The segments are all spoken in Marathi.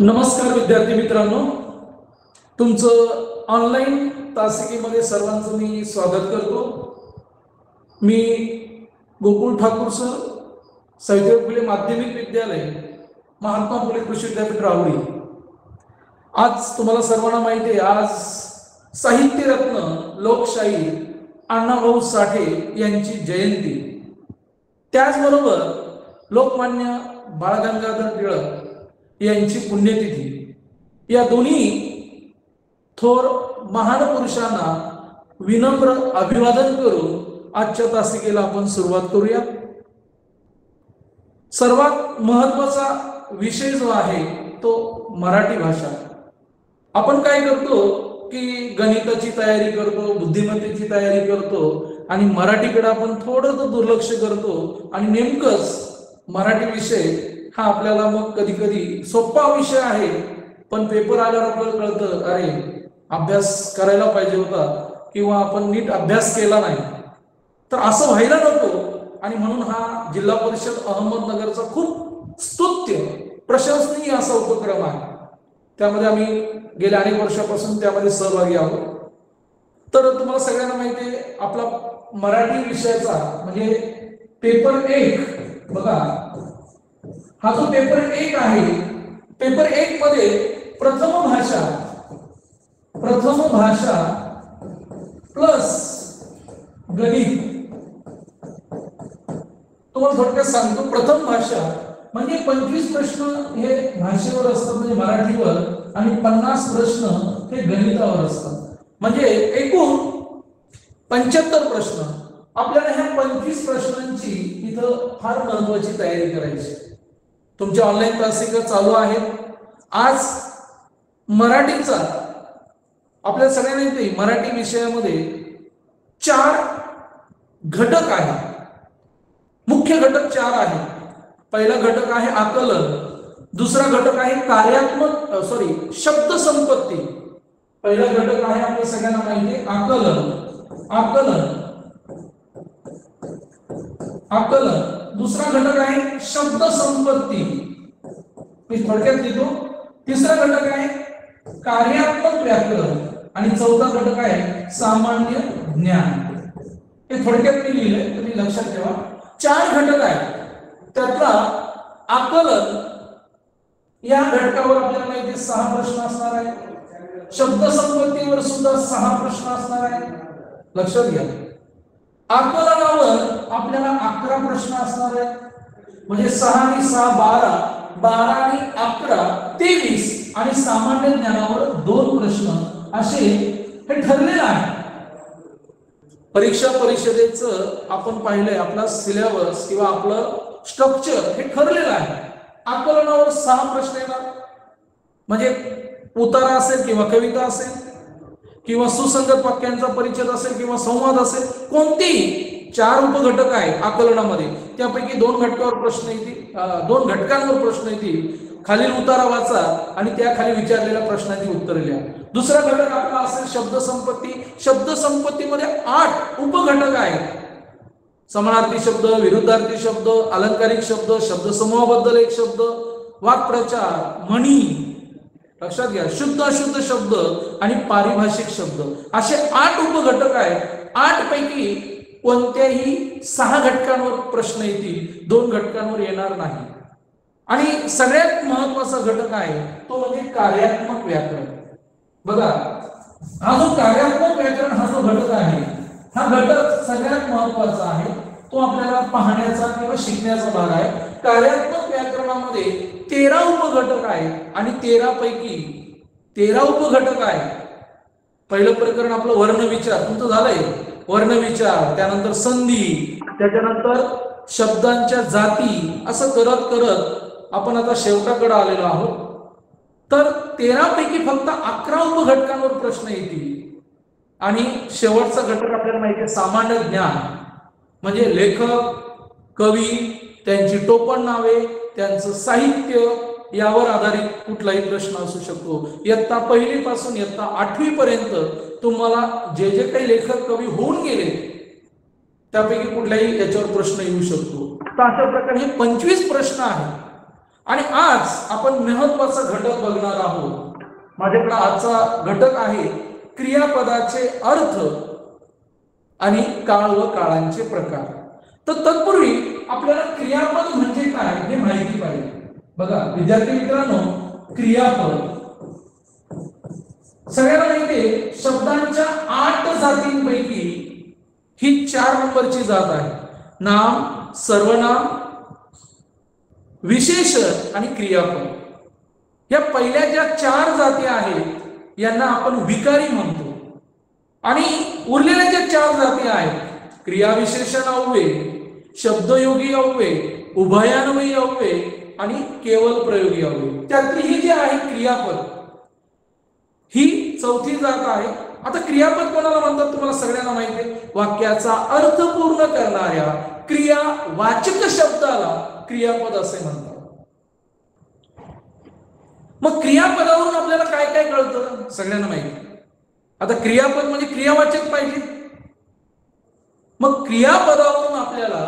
नमस्कार विद्यार्थी मित्रांनो, तुमचं ऑनलाईन तासिकेमध्ये सर्वांचं मी स्वागत करतो। मी गोकुळ ठाकूर सर, सावित्रीबाई फुले माध्यमिक विद्यालय, महात्मा फुले कृषी विद्यापीठ राहुरी। आज तुम्हाला सर्वांना माहिती आहे, आज साहित्यरत्न लोकशाहीर अण्णाभाऊ साठे यांची जयंती, त्याचबरोबर लोकमान्य बाळ गंगाधर टिळक यांची पुण्यतिथी। या दोन्ही थोर महान पुरुषांना विनम्र अभिवादन करून आजच्या तासिकेला आपण सुरुवात करूया। सर्वात महत्त्वाचा विषय जो आहे तो मराठी भाषा। आपण काय करतो की गणिताची तयारी करतो, बुद्धिमत्तेची तयारी करतो आणि मराठीकडे आपण थोडं दुर्लक्ष करतो आणि नेमकंच मराठी विषय हा आपल्याला मग कधी कधी सोपा विषय आहे, पण पेपर आल्यावर आपल्याला कळतं अरे अभ्यास करायला पाहिजे होता किंवा आपण नीट अभ्यास केला नाही। तर असं व्हायला नको आणि म्हणून हा जिल्हा परिषद अहमदनगरचा खूप स्तुत्य प्रशंसनीय असा उपक्रम आहे। त्यामध्ये आम्ही गेल्या अनेक वर्षापासून त्यामध्ये सहभागी आहोत। तर तुम्हाला सगळ्यांना माहिती आहे, आपला मराठी विषयाचा म्हणजे पेपर 1 बघा, हा जो पेपर 1 आहे, पेपर 1 मध्ये प्रथम भाषा प्लस गणित। तुम्हाला थोडक्यात सांगतो, प्रथम भाषा म्हणजे 25 प्रश्न हे भाषेवर असतात म्हणजे मराठीवर, आणि 50 प्रश्न हे गणितावर असतात, म्हणजे एकूण 75 प्रश्न। आपल्याला ह्या 25 प्रश्नांची इथं फार महत्वाची तयारी करायची। तुमच्या ऑनलाईन तासिका चालू आहेत। आज मराठीचा आपल्या सगळ्यांना माहिती, मराठी विषयामध्ये 4 घटक आहेत, मुख्य घटक 4 आहेत। पहिला घटक आहे आकलन, दुसरा घटक आहे शब्द संपत्ती। पहिला घटक आहे आपल्या सगळ्यांना माहिती आहे आकलन, दुसरा घटक आहे शब्द संपत्ती, मी थोडक्यात लिहितो। तिसरा घटक आहे कार्यात्मक व्याकरण आणि चौथा घटक आहे सामान्य ज्ञान। हे थोडक्यात मी लिहिलंय, तुम्ही लक्षात ठेवा। 4 घटक आहेत, त्यातला आकलन या घटकावर आपल्याला माहिती 6 प्रश्न असणार आहेत। शब्द संपत्तीवर सुद्धा 6 प्रश्न असणार आहेत, लक्षात घ्या। आकलनावर आपल्याला 11 प्रश्न असणार आहेत, म्हणजे 6 आणि 6 12, 12 आणि 11 23, आणि सामान्य ज्ञानावर 2 प्रश्न असे हे ठरलेलं आहे। परीक्षा परिषदेचं आपण पाहिलंय, आपला सिलेबस किंवा आपलं स्ट्रक्चर हे ठरलेलं आहे। आकलनावर 6 प्रश्न येणार, म्हणजे उतारा असेल किंवा कविता असेल किंवा सुसंगत वाक्यांचा परिच्छेद असेल किंवा संवाद असेल, कोणती 4 उपघटक आहेत आकलनामध्ये, त्यापैकी 2 घटकांवर प्रश्न येतील। खालील उतारा वाचा आणि त्या खाली विचारलेल्या प्रश्नांची उत्तरे लिहा। दुसरा घटक आपला असेल शब्द संपत्ती। शब्द संपत्तीमध्ये 8 उपघटक आहेत, समानार्थी शब्द, विरुद्धार्थी शब्द, अलंकारिक शब्द, शब्दसमूहाबद्दल एक शब्द, वाक्प्रचार, म्हणी, लक्षात घ्या, शुद्ध अशुद्ध शब्द आणि पारिभाषिक शब्द, असे 8 उपघटक आहेत। 8 पैकी कोणत्याही 6 घटकांवर प्रश्न येतील, 2 घटकांवर येणार नाही। आणि सगळ्यात महत्वाचा घटक आहे तो म्हणजे कार्यात्मक व्याकरण। बघा, हा जो कार्यात्मक व्याकरण हा जो घटक आहे, हा घटक सगळ्यात महत्वाचा आहे, तो आपल्याला पाहण्याचा किंवा शिकण्याचा भाग आहे। कार्यात्मक व्याकरणामध्ये 13 उपघटक आहेत आणि 13 पैकी 13 उपघटक आहेत। पहिलं प्रकरण आपलं वर्णविचार तुमचं झालंय, वर्णविचार, त्यानंतर संधी, त्याच्यानंतर शब्दांच्या जाती, असं करत करत आपण आता शेवटाकडे आलेलो आहोत। तर 13 पैकी फक्त 11 उपघटकांवर प्रश्न येतील। आणि शेवटचा घटक आपल्याला माहिती आहे सामान्य ज्ञान, म्हणजे लेखक, कवी, त्यांची टोपण नावे, त्यांचं साहित्य यावर आधारित कुठलाही प्रश्न असू शकतो। इयत्ता 1 पासून इयत्ता 8वी पर्यंत तुम्हाला जे जे काही लेखक कवी होऊन गेले त्यापैकी कुठल्याही याच्यावर प्रश्न येऊ शकतो. तर अशा प्रकारे हे 25 प्रश्न आहेत आणि आज आपण महत्वाचा घटक बघणार आहोत. माझ्याकडे आजचा घटक आहे क्रियापदाचे अर्थ आणि काळ व काळांचे प्रकार. तर तत्पूर्वी आपल्याला क्रियापद म्हणजे काय हे माहिती पाहिजे. बघा विद्यार्थी मित्रांनो, क्रियापद सगळ्यांना माहिती आहे शब्दांच्या 8 जातींपैकी ही 4 नंबरची जात आहे. नाम, सर्वनाम, विशेषण आणि क्रियापद. या पहिल्या ज्या 4 जाती आहेत यांना आपण विकारी म्हणतो आणि उरलेल्या ज्या 4 जाती आहेत क्रियाविशेषण अव्यय, शब्दयोगी अव्यय, उभयान्वयी अव्यय आणि केवळ प्रयोगी अव्यय, त्यातली ही जी आहे क्रियापद ही 4थी जात आहे. आता क्रियापद कोणाला म्हणतात तुम्हाला सगळ्यांना माहिती आहे. वाक्याचा अर्थ पूर्ण करणाऱ्या क्रियावाचक शब्दाला क्रियापद असे म्हणतात. मग क्रियापदावरून आपल्याला काय काय कळतं सगळ्यांना माहिती. आता क्रियापद म्हणजे क्रियावाचक पाहिजे. मग क्रियापदावरून आपल्याला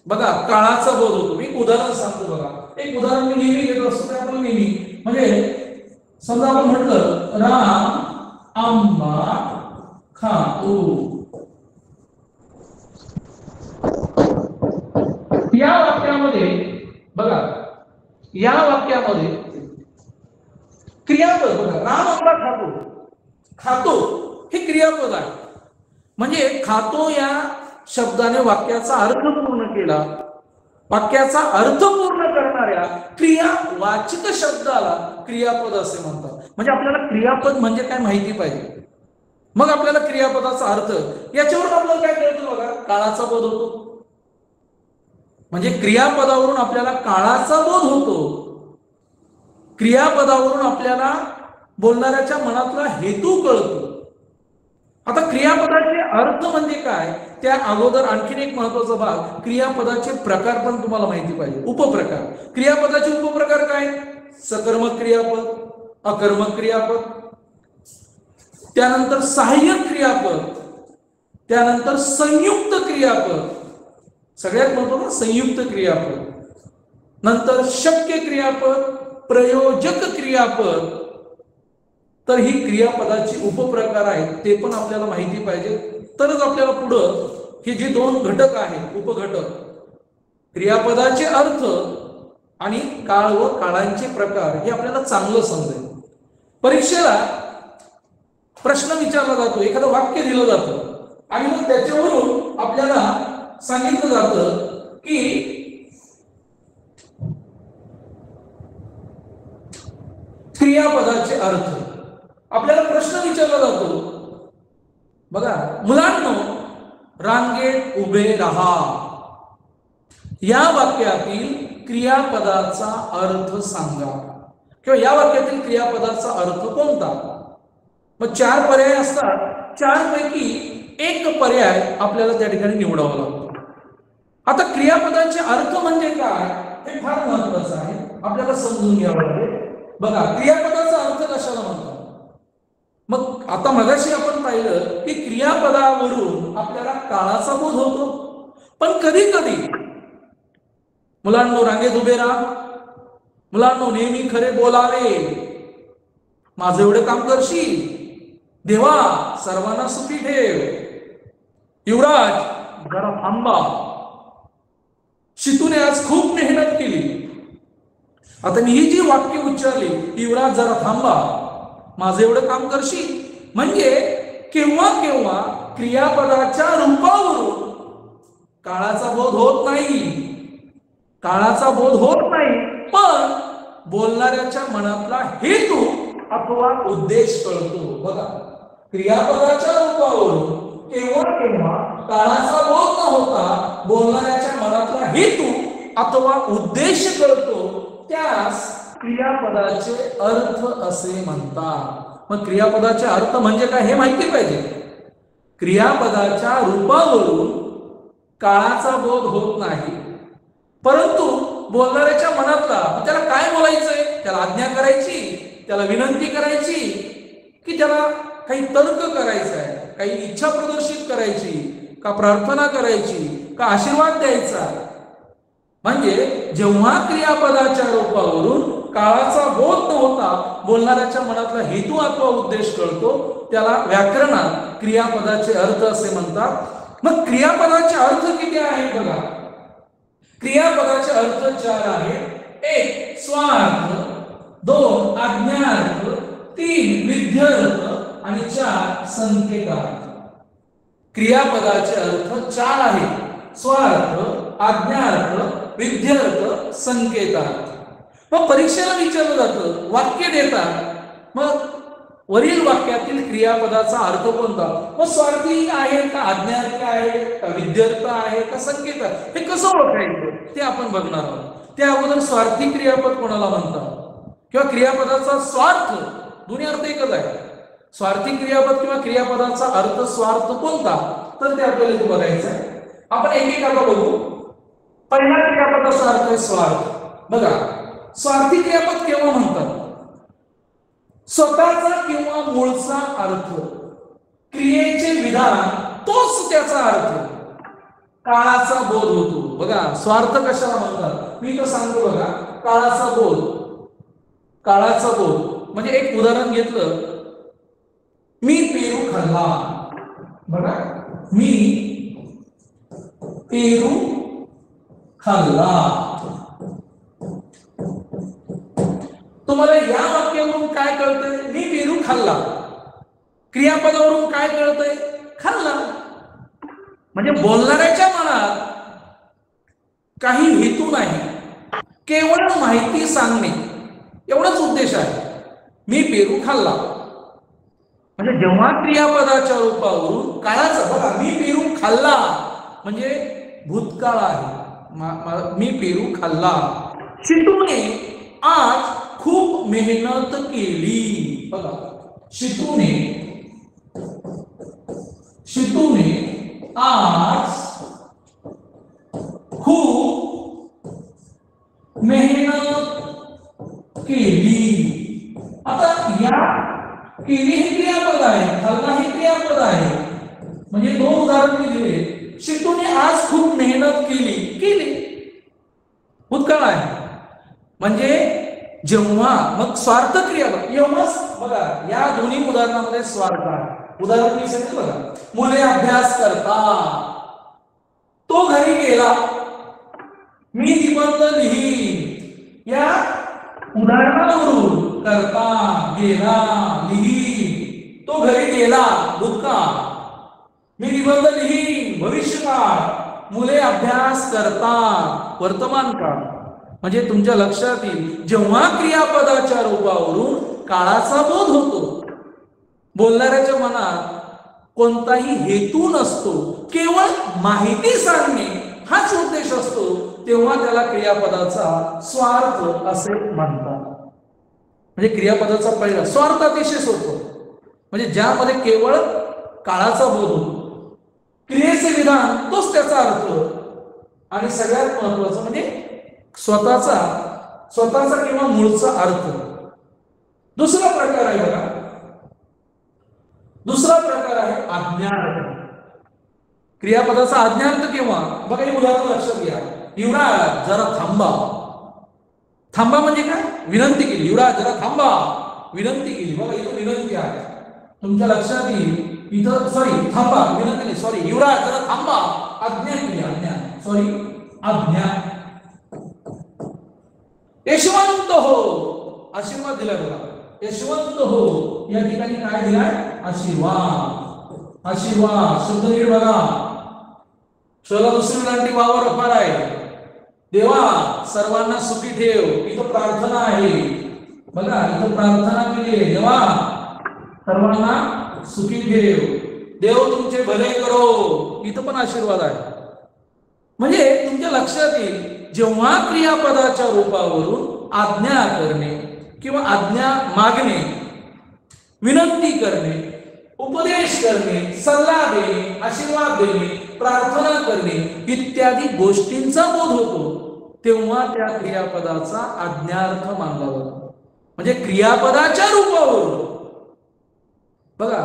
बघा काळाचा बोध होतो. मी एक उदाहरण सांगतो बघा. एक उदाहरण मी नेहमी घेत असतो. ते आपण नेहमी म्हणजे समजा आपण म्हटलं राम आंबा खातो. या वाक्यामध्ये बघा, या वाक्यामध्ये क्रियापद बघा, राम आंबा खातो. खातो हे क्रियापद आहे. म्हणजे खातो या शब्दाने वाक्याचा अर्थ पूर्ण केला. वाक्याचा अर्थ पूर्ण करणाऱ्या क्रियावाचक शब्दाला क्रियापद असे म्हणतात. म्हणजे आपल्याला क्रियापद म्हणजे काय माहिती पाहिजे. मग आपल्याला क्रियापदाचा अर्थ याच्यावरून आपल्याला काय कळतं बघा, काळाचा बोध होतो. म्हणजे क्रियापदावरून आपल्याला काळाचा बोध होतो. क्रियापदावरून आपल्याला बोलणाऱ्याच्या मनातला हेतू कळतो. आता क्रियापदाचे अर्थ म्हणजे काय त्या अगोदर आणखीन एक महत्वाचा भाग, क्रियापदाचे प्रकार पण तुम्हाला माहिती पाहिजे. उपप्रकार. क्रियापदाचे उपप्रकार काय? सकर्मक क्रियापद, अकर्मक क्रियापद, त्यानंतर सहाय्यक क्रियापद, त्यानंतर संयुक्त क्रियापद, सगळ्यात महत्त्वाचं संयुक्त क्रियापद, नंतर शक्य क्रियापद, प्रयोजक क्रियापद. तर ही क्रियापदाची उपप्रकार आहेत, ते पण आपल्याला माहिती पाहिजे. तरच आपल्याला पुढं हे जे 2 घटक आहेत उपघटक, क्रियापदाचे अर्थ आणि काळ व काळांचे प्रकार, हे आपल्याला चांगलं समजेल. परीक्षेला प्रश्न विचारला जातो, एखादं वाक्य दिलं जातं आणि मग त्याच्यावरून आपल्याला सांगितलं जातं की क्रियापदाचे अर्थ. आपल्याला प्रश्न विचारला जातो बघा, मुलांनो रांगेत उभे राहा या वाक्यातील क्रियापदाचा अर्थ सांगा, किंवा या वाक्यातील क्रियापदाचा अर्थ कोणता. मग 4 पर्याय असतात. 4 पैकी एक पर्याय आपल्याला त्या ठिकाणी निवडावा लागतो. आता क्रियापदाचे अर्थ म्हणजे काय हे फार महत्वाचं आहे, आपल्याला समजून घ्यावं लागेल. बघा क्रियापदाचा अर्थ कशाला म्हणतात. मग आता मगाशी आपण पाहिलं की क्रियापदावरून आपल्याला काळाचा बोध होतो. पण कधी कधी मुलांनो रांगेत उभे राहा, मुलांनो नेहमी खरे बोलावे, माझं एवढं काम करशील, देवा सर्वांना सुखी ठेव, युवराज जरा थांबा, शितूने आज खूप मेहनत केली. आता मी ही जी वाक्य उच्चारली, युवराज जरा थांबा, माझं एवढं काम करशील, म्हणजे केव्हा केव्हा क्रियापदाच्या रूपावरून काळाचा बोध होत नाही. काळाचा बोध होत नाही, पण बोलणाऱ्याच्या मनातला हेतू अथवा उद्देश कळतो. बघा क्रियापदाच्या रूपावरून केव्हा केव्हा काळाचा बोध न होता बोलणाऱ्याच्या मनातला हेतू अथवा उद्देश कळतो, त्यास क्रियापदाचे अर्थ असे म्हणतात. मग क्रियापदाचे अर्थ म्हणजे काय हे माहिती पाहिजे. क्रियापदाच्या रूपावरून काळाचा बोध होत नाही, परंतु बोलणाऱ्याच्या मनातला त्याला काय बोलायचंय, त्याला आज्ञा करायची, त्याला विनंती करायची, की त्याला काही तर्क करायचा आहे, काही इच्छा प्रदर्शित करायची, का प्रार्थना करायची का आशीर्वाद द्यायचा. म्हणजे जेव्हा क्रियापदाच्या रूपावरून काळाचा बोध न होता बोलणाऱ्याच्या मनातला हेतू अथवा उद्देश कळतो, त्याला व्याकरणात क्रियापदाचे अर्थ असे म्हणतात. मग क्रियापदाचे अर्थ किती आहेत बघा. क्रियापदाचे अर्थ 4 आहेत. 1 स्वार्थ, 2 आज्ञार्थ, 3 विध्यर्थ आणि 4 संकेतार्थ. क्रियापदाचे अर्थ 4 आहेत. स्वार्थ, आज्ञार्थ, विध्यर्थ, संकेतार्थ. मग परीक्षेला विचारलं जातं, वाक्य देतात, मग वरील वाक्यातील क्रियापदाचा अर्थ कोणता. मग स्वार्थी आहे का आज्ञार्थ आहे का विध्यर्थ आहे का संकेत, हे कसं ओळखायचं ते आपण बघणार आहोत. त्या अगोदर स्वार्थी क्रियापद कोणाला म्हणतात किंवा क्रियापदाचा स्वार्थ, दोन्ही अर्थ एकच आहे. स्वार्थी क्रियापद किंवा क्रियापदाचा अर्थ स्वार्थ कोणता, तर ते आपल्याला बघायचं आहे. आपण एकेकाला बघू. पहिला क्रियापदाचा अर्थ आहे स्वार्थ. बघा, स्वार्थी क्रियापद केव्हा म्हणतात. स्वतःचा किंवा मूळचा अर्थ, क्रियेचे विधान तोच त्याचा अर्थ, काळाचा बोध होतो. बघा स्वार्थ कशाला म्हणतात मी तर सांगतो. बघा काळाचा बोध. काळाचा बोध म्हणजे एक उदाहरण घेतलं, मी पेरू खाल्ला. बघा मी पेरू खाल्ला. तुम्हाला या वाक्यावरून काय कळतंय, मी पेरू खाल्ला. क्रियापदावरून काय कळतंय, खाल्ला. म्हणजे बोलणाऱ्याच्या मनात काही हेतू नाही, केवळ माहिती सांगणे एवढाच उद्देश आहे. मी पेरू खाल्ला म्हणजे जेव्हा क्रियापदाच्या रूपावरून काळाचा, बघा मी पेरू खाल्ला म्हणजे भूतकाळ आहे. मी पेरू खाल्ला. शितूने आज खूप मेहनत केली. बघा शितूने आज खूप मेहनत केली. आता या केली हे क्रियापद आहे, खाल्ला हे क्रियापद आहे. म्हणजे 2 उदाहरण मी दिले. शितूने आज खूप मेहनत केली भूतकाळ आहे. म्हणजे जेव्हा मग स्वार्थ क्रियापद एवढंच. बघा या दोन्ही उदाहरणामध्ये स्वार्थ आहे. उदाहरण मी सांगितलं बघा, मुले अभ्यास करता, तो घरी गेला, मी निबंध लिही. या उदाहरणावरून करता, गेला, लिही, तो घरी गेला भूतकाळ, मी निबंध लिही भविष्यकाळ, मुले अभ्यास करता वर्तमान काळ. म्हणजे तुमच्या लक्षात येईल, जेव्हा क्रियापदाच्या रूपावरून काळाचा बोध होतो, बोलणाऱ्याच्या मनात कोणताही हेतू नसतो, केवळ माहिती सांगणे हाच उद्देश असतो, तेव्हा त्याला क्रियापदाचा स्वार्थ असे म्हणतात. म्हणजे क्रियापदाचा पहिला स्वार्थ अतिशय सोपं, म्हणजे ज्यामध्ये केवळ काळाचा बोध होतो, क्रियेचे विधान तोच त्याचा अर्थ, आणि सगळ्यात महत्वाचं म्हणजे स्वतःचा किंवा मूळचा अर्थ. दुसरा प्रकार आहे बघा, दुसरा प्रकार आहे आज्ञार्थ. क्रियापदाचा आज्ञार्थ केव्हा, बघा हे उदाहरण लक्षात घ्या. युवराज जरा थांबा. थांबा म्हणजे काय, विनंती केली. युवराज जरा थांबा, विनंती केली. बघा इथं विनंती आहे, तुमच्या लक्षात येईल. इथं सॉरी थांबा, विनंती नाही, सॉरी युवराज जरा थांबा, आज्ञा केली. आज्ञा. यशवंत हो, आशीर्वाद दिलाय बघा. यशवंत हो या ठिकाणी काय दिलाय, आशीर्वाद. आशीर्वाद शब्द नीट बघा. शोला दुसरी लांटी वावर अपार आहे. देवा सर्वांना सुखी ठेव. इथं प्रार्थना आहे बघा, इथं प्रार्थना केली आहे, देवा सर्वांना सुखी ठेव, देव तुमचे भले करो. इथं पण आशीर्वाद आहे. म्हणजे तुमच्या लक्षात येईल, जेव्हा क्रियापदाच्या रूपावरून आज्ञा करणे किंवा आज्ञा मागणे, विनंती करणे, उपदेश करणे, सल्ला देणे, आशीर्वाद देणे, प्रार्थना करणे इत्यादी गोष्टींचा बोध होतो, तेव्हा त्या क्रियापदाचा आज्ञार्थ मानला जातो. म्हणजे क्रियापदाच्या रूपावरून, बघा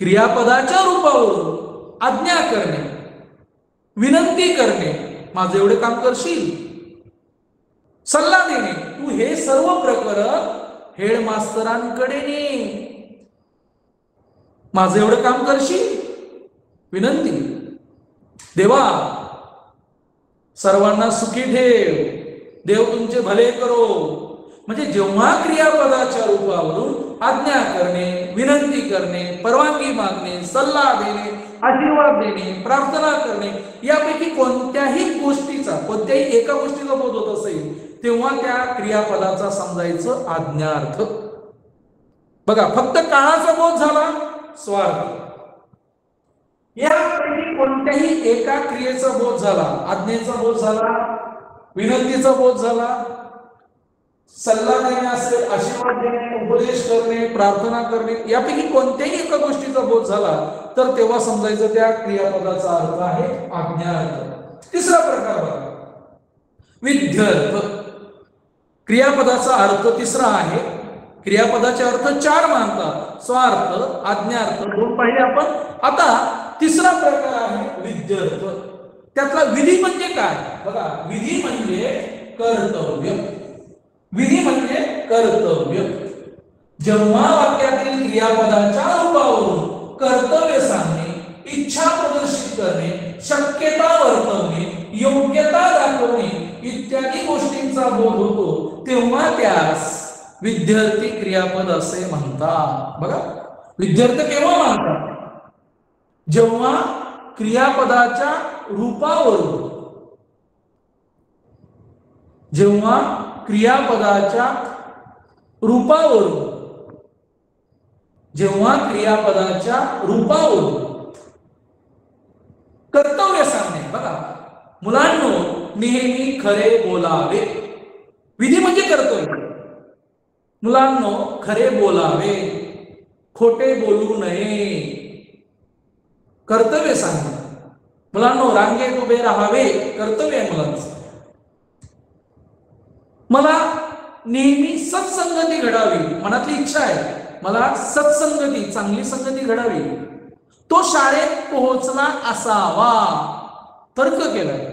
क्रियापदाच्या रूपावरून आज्ञा करणे, विनंती करणे, माझं एवढे काम करशील, सल्ला देणे, तू हे सर्व प्रकरण हेडमास्तरांकडे ने, माझं एवढं काम करशील, विनंती, देवा सर्वांना सुखी ठेव, देव तुमचे भले करो. म्हणजे जेव्हा क्रियापदाच्या रूपावरून आज्ञा करणे, विनंती करणे, परवानगी मागणे, सल्ला देणे, आशीर्वाद देणे, प्रार्थना करणे, यापैकी कोणत्याही गोष्टीचा, कोणत्याही एका गोष्टीचा बोध होत असेल तेव्हा त्या क्रियापदाचा समजायचं आज्ञार्थ. बघा, फक्त काळाचा बोध झाला स्वार्थ, यापैकी कोणत्याही एका क्रियेचा बोध झाला, आज्ञेचा बोध झाला, विनंतीचा बोध झाला, सल्ला देणे असेल, आशीर्वाद देणे, उपदेश करणे, प्रार्थना करणे, यापैकी कोणत्याही एका गोष्टीचा बोध झाला तर तेव्हा समजायचं त्या क्रियापदाचा अर्थ आहे आज्ञार्थ. तिसरा प्रकार बघा, विध्यर्थ. क्रियापदाचा अर्थ तिसरा आहे. क्रियापदाचे अर्थ 4 मानतात, स्वार्थ, आज्ञार्थ 2 पाहिले आपण. आता तिसरा प्रकार आहे विध्यर्थ. त्यातला विधी म्हणजे काय बघा, विधी म्हणजे कर्तव्य. विधी म्हणजे कर्तव्य. जेव्हा वाक्यातील क्रियापदाच्या रूपावरून कर्तव्य सांगणे, इच्छा प्रदर्शित करणे, शक्यता वर्तवणे, योग्यता दाखवणे इत्यादी गोष्टींचा बोध होतो तेव्हा त्यास विद्यार्थी क्रियापद असे म्हणतात. बघा, विद्यार्थ केव्हा मानतात? जेव्हा क्रियापदाच्या रूपावरून, जेव्हा क्रियापदाच्या रूपावरून, जेव्हा क्रियापदाच्या रूपावरून कर्तव्य सांगणे. बघा, मुलांनो नेहमी खरे बोलावे. विधी म्हणजे कर्तव्य. मुलांनो खरे बोलावे, खोटे बोलू नये. कर्तव्य सांगणे. मुलांनो रांगेत उभे राहावे, कर्तव्य आहे मुलांचं. मला नेहमी सत्संगती घडावी, मनातली इच्छा आहे मला सत्संगती, चांगली संगती घडावी. तो शाळेत पोहोचला असावा, तर्क केलाय,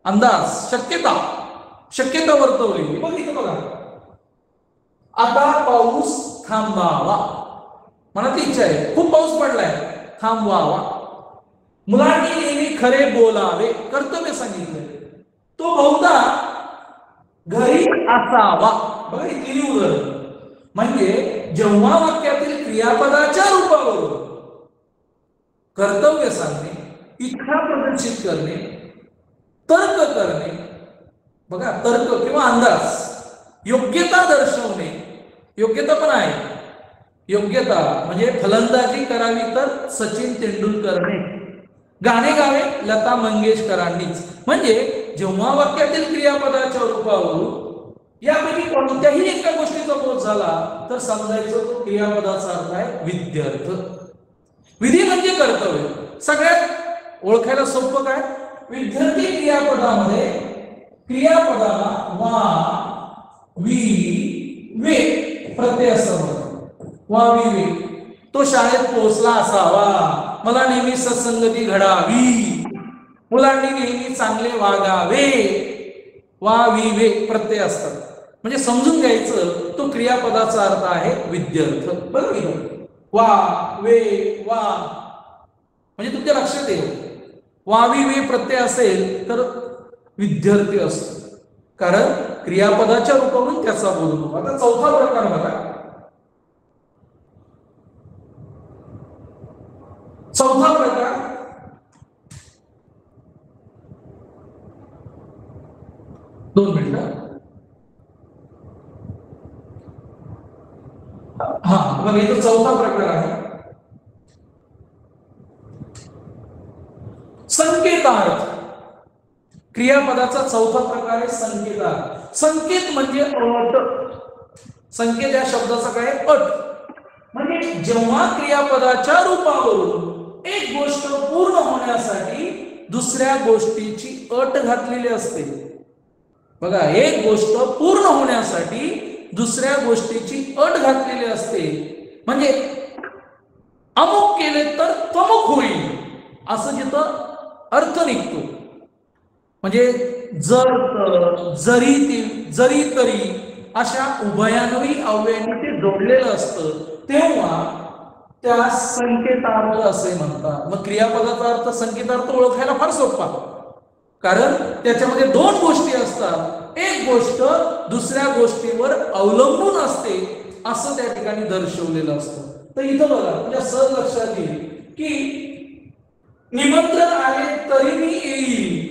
अंदाज, शक्यता, शक्यता वर्तवली. बघ इथे बघा, आता पाऊस थांबावा, मनातली इच्छा आहे, खूप पाऊस पडलाय, थांबवावा. मुलांनी नेहमी खरे बोलावे, कर्तव्य सांगितलंय. तो बहुधा घरी असावा. बघा ही 3 उदाहरण. म्हणजे जेव्हा वाक्यातील क्रियापदाच्या रूपावरून कर्तव्य सांगणे, इच्छा प्रदर्शित करणे, तर्क करणे, बघा तर्क किंवा अंदाज, योग्यता दर्शवणे, योग्यता पण आहे. योग्यता म्हणजे फलंदाजी करावी तर सचिन तेंडुलकरने, गाणे गावे लता मंगेशकरांनीच. म्हणजे जेव्हा वाक्यातील क्रियापदाच्या रूपावरून यापैकी कोणत्याही एका गोष्टीचा बोध झाला तर समजायचं तो क्रियापदाचा अर्थ आहे विद्यार्थ. विधी म्हणजे कर्तव्य. सगळ्यात ओळखायला सोपं काय, विद्यार्थी क्रियापदामध्ये क्रियापदाला वा, वी, वे प्रत्यय असतो. वा, वी, वे. तो शाळेत पोहोचला असावा, मला नेहमी सत्संगती घडावी, मुलांनी नेहमी चांगले वागावे. वा, वी, वे प्रत्यय असतात. म्हणजे समजून घ्यायचं तो क्रियापदाचा अर्थ आहे विद्यार्थ. बरोबर, वा, वे, वा म्हणजे तुमच्या लक्षात येईल, वा, वी, वे प्रत्यय असेल तर विद्यार्थी असतो, कारण क्रियापदाच्या रूपावरून त्याचा बोध होतो. आता चौथा प्रकार बघा. चौथा प्रकार दोन मिनिटं. हा बघा, इथं चौथा प्रकार आहे संकेतार्थ. क्रियापदाचा चौथा प्रकार आहे संकेतार्थ. संकेत म्हणजे अट. संकेत या शब्दाचा काय, अट. म्हणजे जेव्हा क्रियापदाच्या रूपावरून एक गोष्ट पूर्ण होण्यासाठी दुसऱ्या गोष्टीची अट घातलेली असते. बघा, एक गोष्ट पूर्ण होण्यासाठी दुसऱ्या गोष्टीची अट घातलेली असते. म्हणजे अमुक केले तर तमुक होईल, असं जिथं अर्थ निघतो, म्हणजे जर तर, जरी तरी अशा उभयान्वयी अव्ययाने ते जोडलेलं असतं, तेव्हा त्या संकेतार्थ असे म्हणतात. मग क्रियापदाचा अर्थ संकेतार्थ ओळखायला फार सोपा, कारण त्याच्यामध्ये दोन गोष्टी असतात. एक गोष्ट दुसऱ्या गोष्टीवर अवलंबून असते असं त्या ठिकाणी दर्शवलेलं असतं. तर इथं बघा, तुझ्या सहज लक्षात येईल की निमंत्रण आले तरी मी येईल,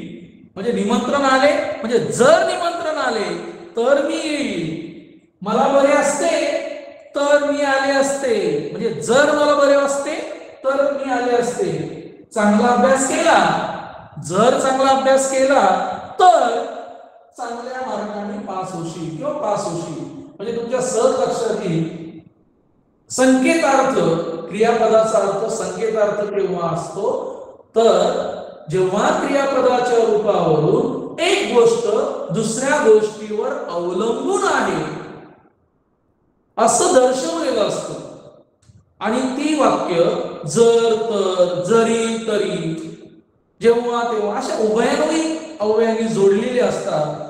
म्हणजे निमंत्रण आले म्हणजे जर निमंत्रण आले तर मी येईल. मला बरे असते तर मी आले असते, म्हणजे जर मला बरे असते तर मी आले असते. चांगला अभ्यास केला, जर चांगला अभ्यास केला तर चांगल्या मार्गाने पास होशील किंवा पास होशील. म्हणजे तुमच्या सहज लक्षात येईल संकेतार्थ, क्रियापदाचा अर्थ संकेतार्थ केव्हा असतो, तर जेव्हा क्रियापदाच्या रूपावरून एक गोष्ट दुसऱ्या गोष्टीवर अवलंबून आहे असं दर्शवलेलं असतं. आणि ती वाक्य जर तर, जरी तरी, जेव्हा तेव्हा अशा उभयान्वयी अव्ययांनी जोडलेले असतात,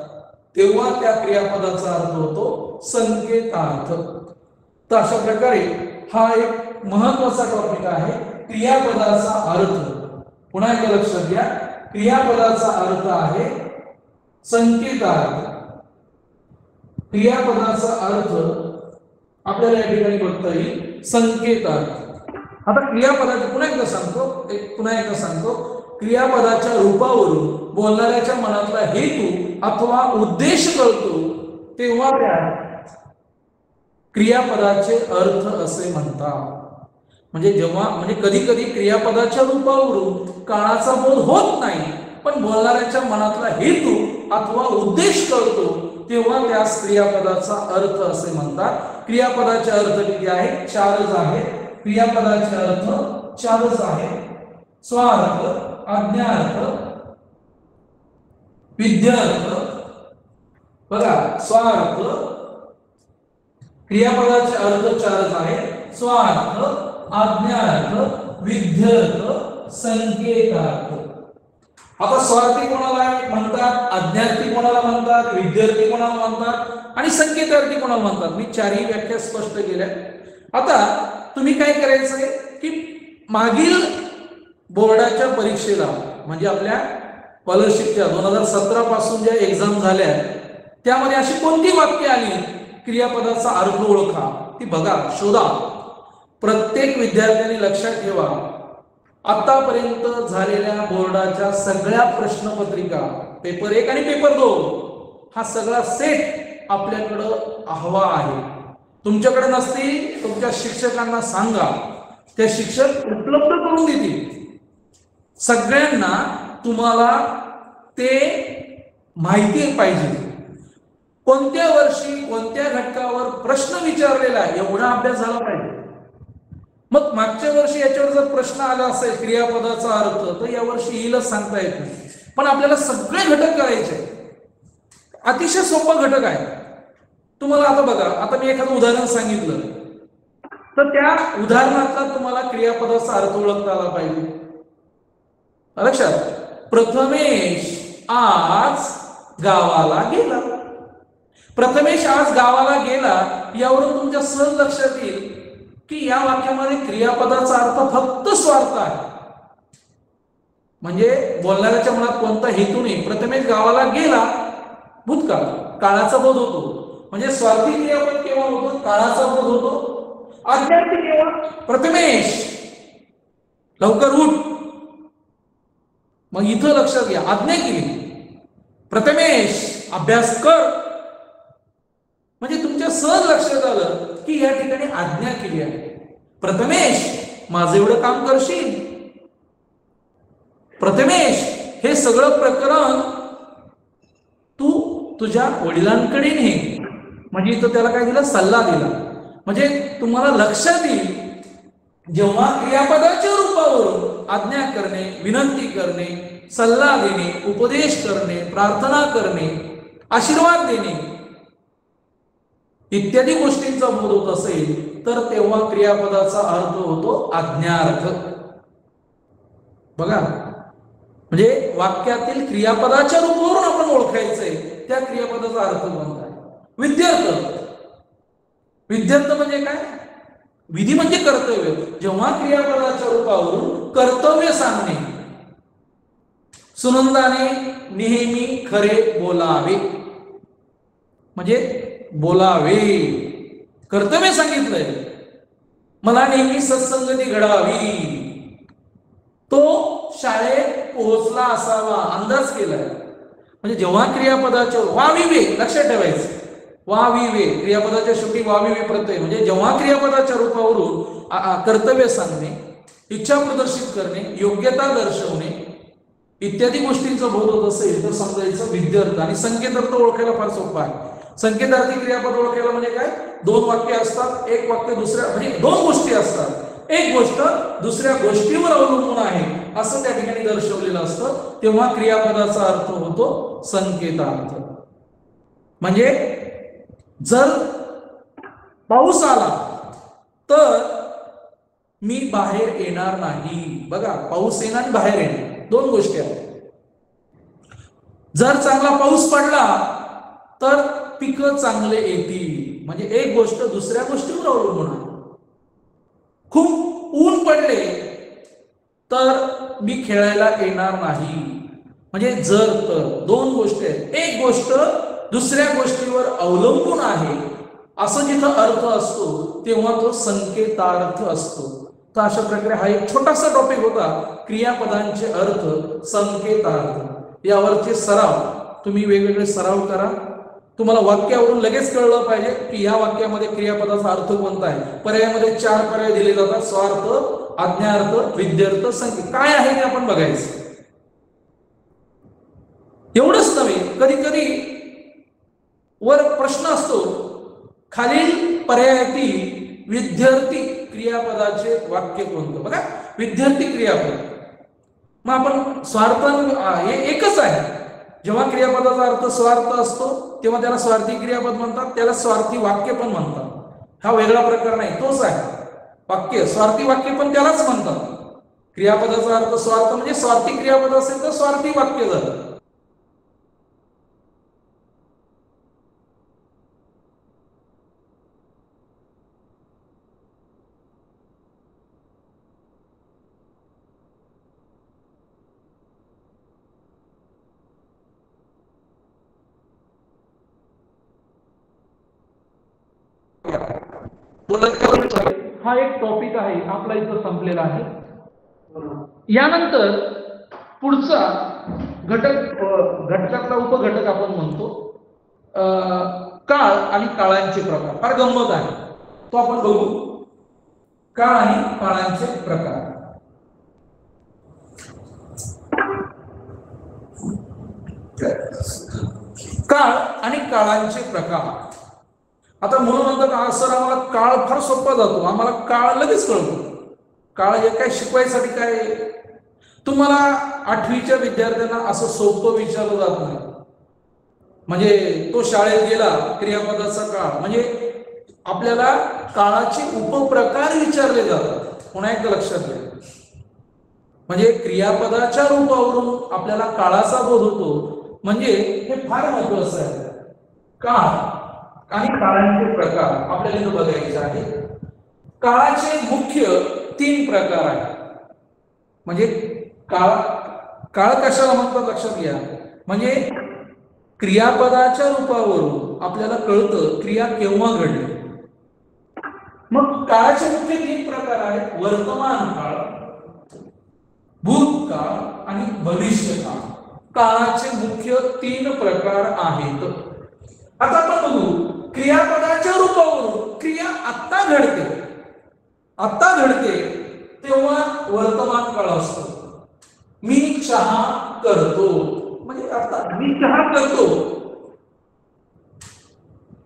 तेव्हा त्या क्रियापदाचा अर्थ होतो संकेतार्थ. तर अशा प्रकारे हा एक महत्वाचा टॉपिक आहे, क्रियापदाचा अर्थ. पुन्हा एकदा लक्षात घ्या, क्रियापदाचा अर्थ आहे संकेतार्थ. क्रियापदाचा अर्थ आपल्याला या ठिकाणी बघता येईल संकेतार्थ. आता क्रियापदाचे पुन्हा एकदा सांगतो, क्रियापदाच्या रूपावरून बोलणाऱ्याच्या मनातला हेतू अथवा उद्देश कळतो, तेव्हा त्या क्रियापदाचे अर्थ असे म्हणतात. म्हणजे कधी कधी क्रियापदाच्या रूपावरून काळाचा बोध होत नाही, पण बोलणाऱ्याच्या मनातला हेतू अथवा उद्देश कळतो, तेव्हा त्यास क्रियापदाचा अर्थ असे म्हणतात. क्रियापदाचे अर्थ किती आहे? चारच आहे. क्रियापदाचे अर्थ चारच आहे: स्वार्थ, आज्ञार्थ, विध्यर्थ. बघा, स्वार्थ, क्रियापदाचे अर्थ चारच आहे: स्वार्थ, आज्ञार्थ, विध्यर्थ, संकेतार्थ. आता स्वार्थी कोणाला म्हणतात, आज्ञार्थी कोणाला म्हणतात, विद्यार्थी कोणाला म्हणतात आणि संकेतार्थी कोणाला म्हणतात? मी चारही व्याख्या स्पष्ट केल्या. आता तुम्ही काय करायचंय की मागील बोर्डाच्या परीक्षेला, म्हणजे आपल्या स्कॉलरशिपच्या 2017 पासून ज्या एक्झाम झाल्या, त्यामध्ये अशी कोणती वाक्य आली क्रियापदाचा अर्थ ओळखा, ती बघा, शोधा. प्रत्येक विद्यार्थ्यांनी लक्षात ठेवा, आतापर्यंत झालेल्या बोर्डाच्या सगळ्या प्रश्नपत्रिका, पेपर 1 आणि पेपर 2, हा सगळा सेट आपल्याकडं हवा आहे. तुमच्याकडे नसतील, तुमच्या शिक्षकांना सांगा, ते शिक्षक उपलब्ध करून देतील. सगळ्यांना तुम्हाला ते माहिती पाहिजे, कोणत्या वर्षी कोणत्या घटकावर प्रश्न विचारलेला आहे एवढा अभ्यास झाला पाहिजे. मग मागच्या वर्षी याच्यावर जर प्रश्न आला असेल क्रियापदाचा अर्थ, तर या वर्षी येईलच सांगता येत नाही. पण आपल्याला सगळे घटक करायचे, अतिशय सोपा घटक आहे. तुम्हाला आता बघा, आता मी एखादं उदाहरण सांगितलं, तर त्या उदाहरणातला तुम्हाला क्रियापदाचा अर्थ ओळखता आला पाहिजे. लक्षात, प्रथमेश आज गावाला गेला. प्रथमेश आज गावाला गेला यावरून तुमच्या सहज लक्षात येईल की या वाक्यामध्ये क्रियापदाचा अर्थ फक्त स्वार्थ आहे. म्हणजे बोलणाऱ्याच्या मनात कोणता हेतू नाही. प्रथमेश गावाला गेला, भूतकाळ, काळाचा बोध होतो. म्हणजे स्वार्थी क्रियापद केव्हा होतो? काळाचा बोध होतो. आज्ञार्थी केव्हा? प्रथमेश लवकर उठ. मग इथं लक्षात घ्या, आज्ञा केली, प्रथमेश अभ्यास कर. म्हणजे तुमच्या सहज लक्षात आलं की या ठिकाणी आज्ञा केली आहे. प्रथमेश माझं एवढं काम करशील, प्रथमेश हे सगळं प्रकरण तू तुझ्या वडिलांकडे ने. म्हणजे इथं त्याला काय दिलं? सल्ला दिला. म्हणजे तुम्हाला लक्षात येईल, जेव्हा क्रियापदाच्या रूपावरून आज्ञा करणे, विनंती करणे, सल्ला देणे, उपदेश करणे, प्रार्थना करणे, आशीर्वाद देणे इत्यादी गोष्टींचा बोध होत असेल, तर तेव्हा क्रियापदाचा अर्थ होतो आज्ञार्थ. बघा, म्हणजे वाक्यातील क्रियापदाच्या रूपावरून आपण ओळखायचंय त्या क्रियापदाचा अर्थ कोणता आहे. विद्यार्थ, विद्यार्थ म्हणजे काय? विधी म्हणजे कर्तव्य. जेव्हा क्रियापदाच्या रूपावरून कर्तव्य सांगणे, सुनंदाने नेहमी खरे बोलावे, म्हणजे बोलावे, कर्तव्य सांगितलंय. मला नेहमी सत्संगती घडावी, तो शाळेत पोहोचला असावा, अंदाज केलाय. म्हणजे जेव्हा क्रियापदाच्या वाविवे, लक्षात ठेवायचं, वाविवे क्रियापदाच्या शेवटी वाविवे प्रत्यय, म्हणजे जेव्हा क्रियापदाच्या रूपावरून कर्तव्य सांगणे, इच्छा प्रदर्शित करणे, योग्यता दर्शवणे इत्यादी गोष्टींचा बोध होत असेल तर समजायचं विद्यार्थ. आणि संकेतार्थ ओळखायला फार सोपा आहे. संकेतार्थी क्रियापद ओळखायला म्हणजे काय? दोन वाक्य असतात, एक वाक्य दुसऱ्या, म्हणजे दोन गोष्टी असतात, एक गोष्ट दुसऱ्या गोष्टीवर अवलंबून आहे असं त्या ठिकाणी दर्शवलेलं असतं, तेव्हा क्रियापदाचा अर्थ होतो संकेतार्थ. म्हणजे जर पाऊस आला तर मी बाहेर येणार नाही. बघा, पाऊस येणार आणि बाहेर येणार दोन गोष्टी आहेत. जर चांगला पाऊस पडला तर पिकं चांगले येतील, म्हणजे एक गोष्ट दुसऱ्या गोष्टीवर अवलंबून आहे. खूप ऊन पडले तर मी खेळायला येणार नाही, म्हणजे जर तर दोन गोष्टी आहेत, एक गोष्ट दुसऱ्या गोष्टीवर अवलंबून आहे असं जिथं अर्थ असतो तेव्हा तो संकेतार्थ असतो. तर अशा प्रकारे हा एक छोटासा टॉपिक होता, क्रियापदांचे अर्थ, संकेतार्थ. यावरचे सराव तुम्ही वेगवेगळे सराव करा. तुम्हाला वाक्यावरून लगेच कळलं पाहिजे की या वाक्यामध्ये क्रियापदाचा अर्थ कोणता आहे. पर्यायामध्ये 4 पर्याय दिले जातात, स्वार्थ, आज्ञार्थ, विद्यार्थ, संकेत. काय आहे ते आपण बघायचं. एवढंच नव्हे, कधी कधी वर प्रश्न असतो, खालील पर्यायातील विद्यार्थी क्रियापदाचे वाक्य कोणतं. बघा, विद्यार्थी क्रियापद, मग आपण स्वार्थ हे एकच आहे. जेव्हा क्रियापदाचा अर्थ स्वार्थ असतो तेव्हा त्याला स्वार्थी क्रियापद म्हणतात, त्याला स्वार्थी वाक्य पण म्हणतात. हा वेगळा प्रकार नाही, तोच आहे. वाक्य स्वार्थी वाक्य पण त्यालाच म्हणतात. क्रियापदाचा अर्थ स्वार्थ म्हणजे स्वार्थी क्रियापद असेल तर स्वार्थी वाक्य झालं. हा एक टॉपिक आहे आपला इथं संपलेला आहे. यानंतर पुढचा घटकातला उपघटक आपण म्हणतो काळ आणि काळांचे प्रकार. फार गंमत आहे, तो आपण बघू. काळ आणि काळांचे प्रकार. काळ आणि काळांचे प्रकार. आता म्हणून म्हणतात सर आम्हाला काळ फार सोपा जातो, आम्हाला काळ लगेच कळतो. काळ हे काय शिकवायसाठी काय, तुम्हाला 8वीच्या विद्यार्थ्यांना असं सोपं विचारलं जात नाही. म्हणजे तो शाळेत गेला, क्रियापदाचा काळ, म्हणजे आपल्याला काळाचे उपप्रकार विचारले जातात. पुन्हा एकदा लक्षात घ्या, म्हणजे क्रियापदाच्या रूपावरून आपल्याला काळाचा बोध होतो, म्हणजे हे फार महत्वाचं आहे. काळ आणि काळांचे प्रकार आपल्याला इथं बघायचे आहे. काळाचे मुख्य 3 प्रकार आहेत. म्हणजे काळ, काळ कशाला म्हणतात लक्षात घ्या, म्हणजे क्रियापदाच्या रूपावरून आपल्याला कळतं क्रिया केव्हा घडली. मग काळाचे मुख्य 3 प्रकार आहेत, वर्तमान काळ, भूतकाळ आणि भविष्यकाळ. काळाचे मुख्य 3 प्रकार आहेत. आता आपण बघू, क्रियापदाच्या रूपावरून क्रिया आत्ता घडते, आत्ता घडते तेव्हा वर्तमान काळ असतो. मी चहा करतो, म्हणजे आता मी चहा करतो,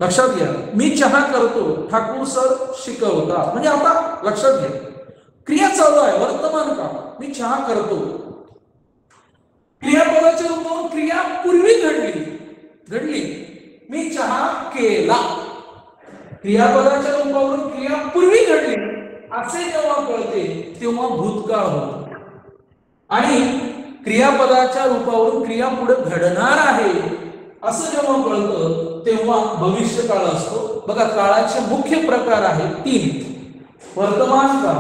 लक्षात घ्या, मी चहा करतो, ठाकूर सर शिकवतात, म्हणजे आता लक्षात घ्या क्रिया चालू आहे, वर्तमान काळ, मी चहा करतो. क्रियापदाच्या रूपावरून क्रिया पूर्वी घडली, मी चहा केला. क्रियापदाच्या रूपावरून क्रिया पूर्वी घडली असे जेव्हा कळते तेव्हा भूतकाळ होतो. आणि क्रियापदाच्या रूपावरून क्रिया पुढे घडणार आहे असं जेव्हा कळतं तेव्हा भविष्यकाळ असतो. बघा, काळाचे मुख्य प्रकार आहेत 3: वर्तमान काळ,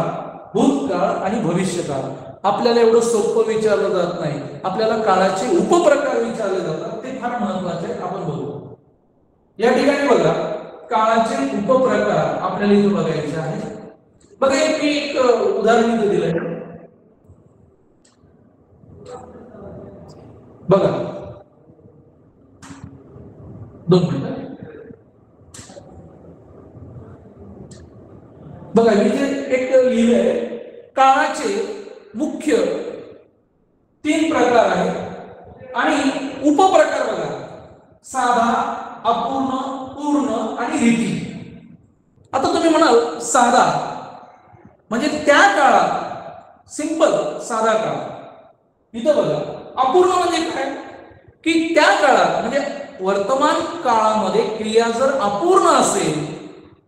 भूतकाळ आणि भविष्यकाळ. आपल्याला एवढं सोपं विचारलं जात नाही, आपल्याला काळाचे उपप्रकार विचारले जातात, ते फार महत्वाचे आपण बघू. या ठिकाणी बघा, काळाचे उपप्रकार आपल्याला इथे बघायचे आहे. बघा, मी एक उदाहरण इथे दिलंय. बघा, 2 मिनिटं. बघा, मी जे एक लिहिलंय, काळाचे मुख्य 3 प्रकार आहेत आणि उपप्रकार बघा: साधा, अपूर्ण, पूर्ण आणि रीती. आता तुम्ही म्हणाल साधा म्हणजे त्या काळात, सिंपल साधा काळ. इथं बघा, अपूर्ण म्हणजे काय की त्या काळात म्हणजे वर्तमान काळामध्ये क्रिया जर अपूर्ण असेल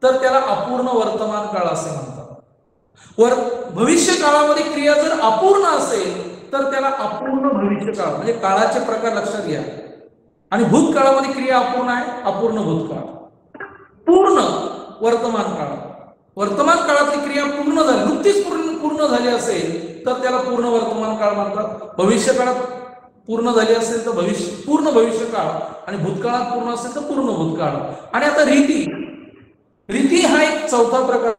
तर त्याला अपूर्ण वर्तमान काळ असे म्हणतात. भविष्य काळामध्ये क्रिया जर अपूर्ण असेल तर त्याला अपूर्ण भविष्य काळ, म्हणजे काळाचे प्रकार लक्षात घ्या. आणि भूतकाळामध्ये क्रिया अपूर्ण आहे, अपूर्ण भूतकाळ. पूर्ण वर्तमान काळ, वर्तमान काळातली क्रिया पूर्ण झाली, नुकतीच पूर्ण झाली असेल तर त्याला पूर्ण वर्तमान काळ म्हणतात. भविष्य काळात पूर्ण झाली असेल तर पूर्ण भविष्य काळ, आणि भूतकाळात पूर्ण असेल तर पूर्ण भूतकाळ. आणि आता रीती, रीती हा एक चौथा प्रकार.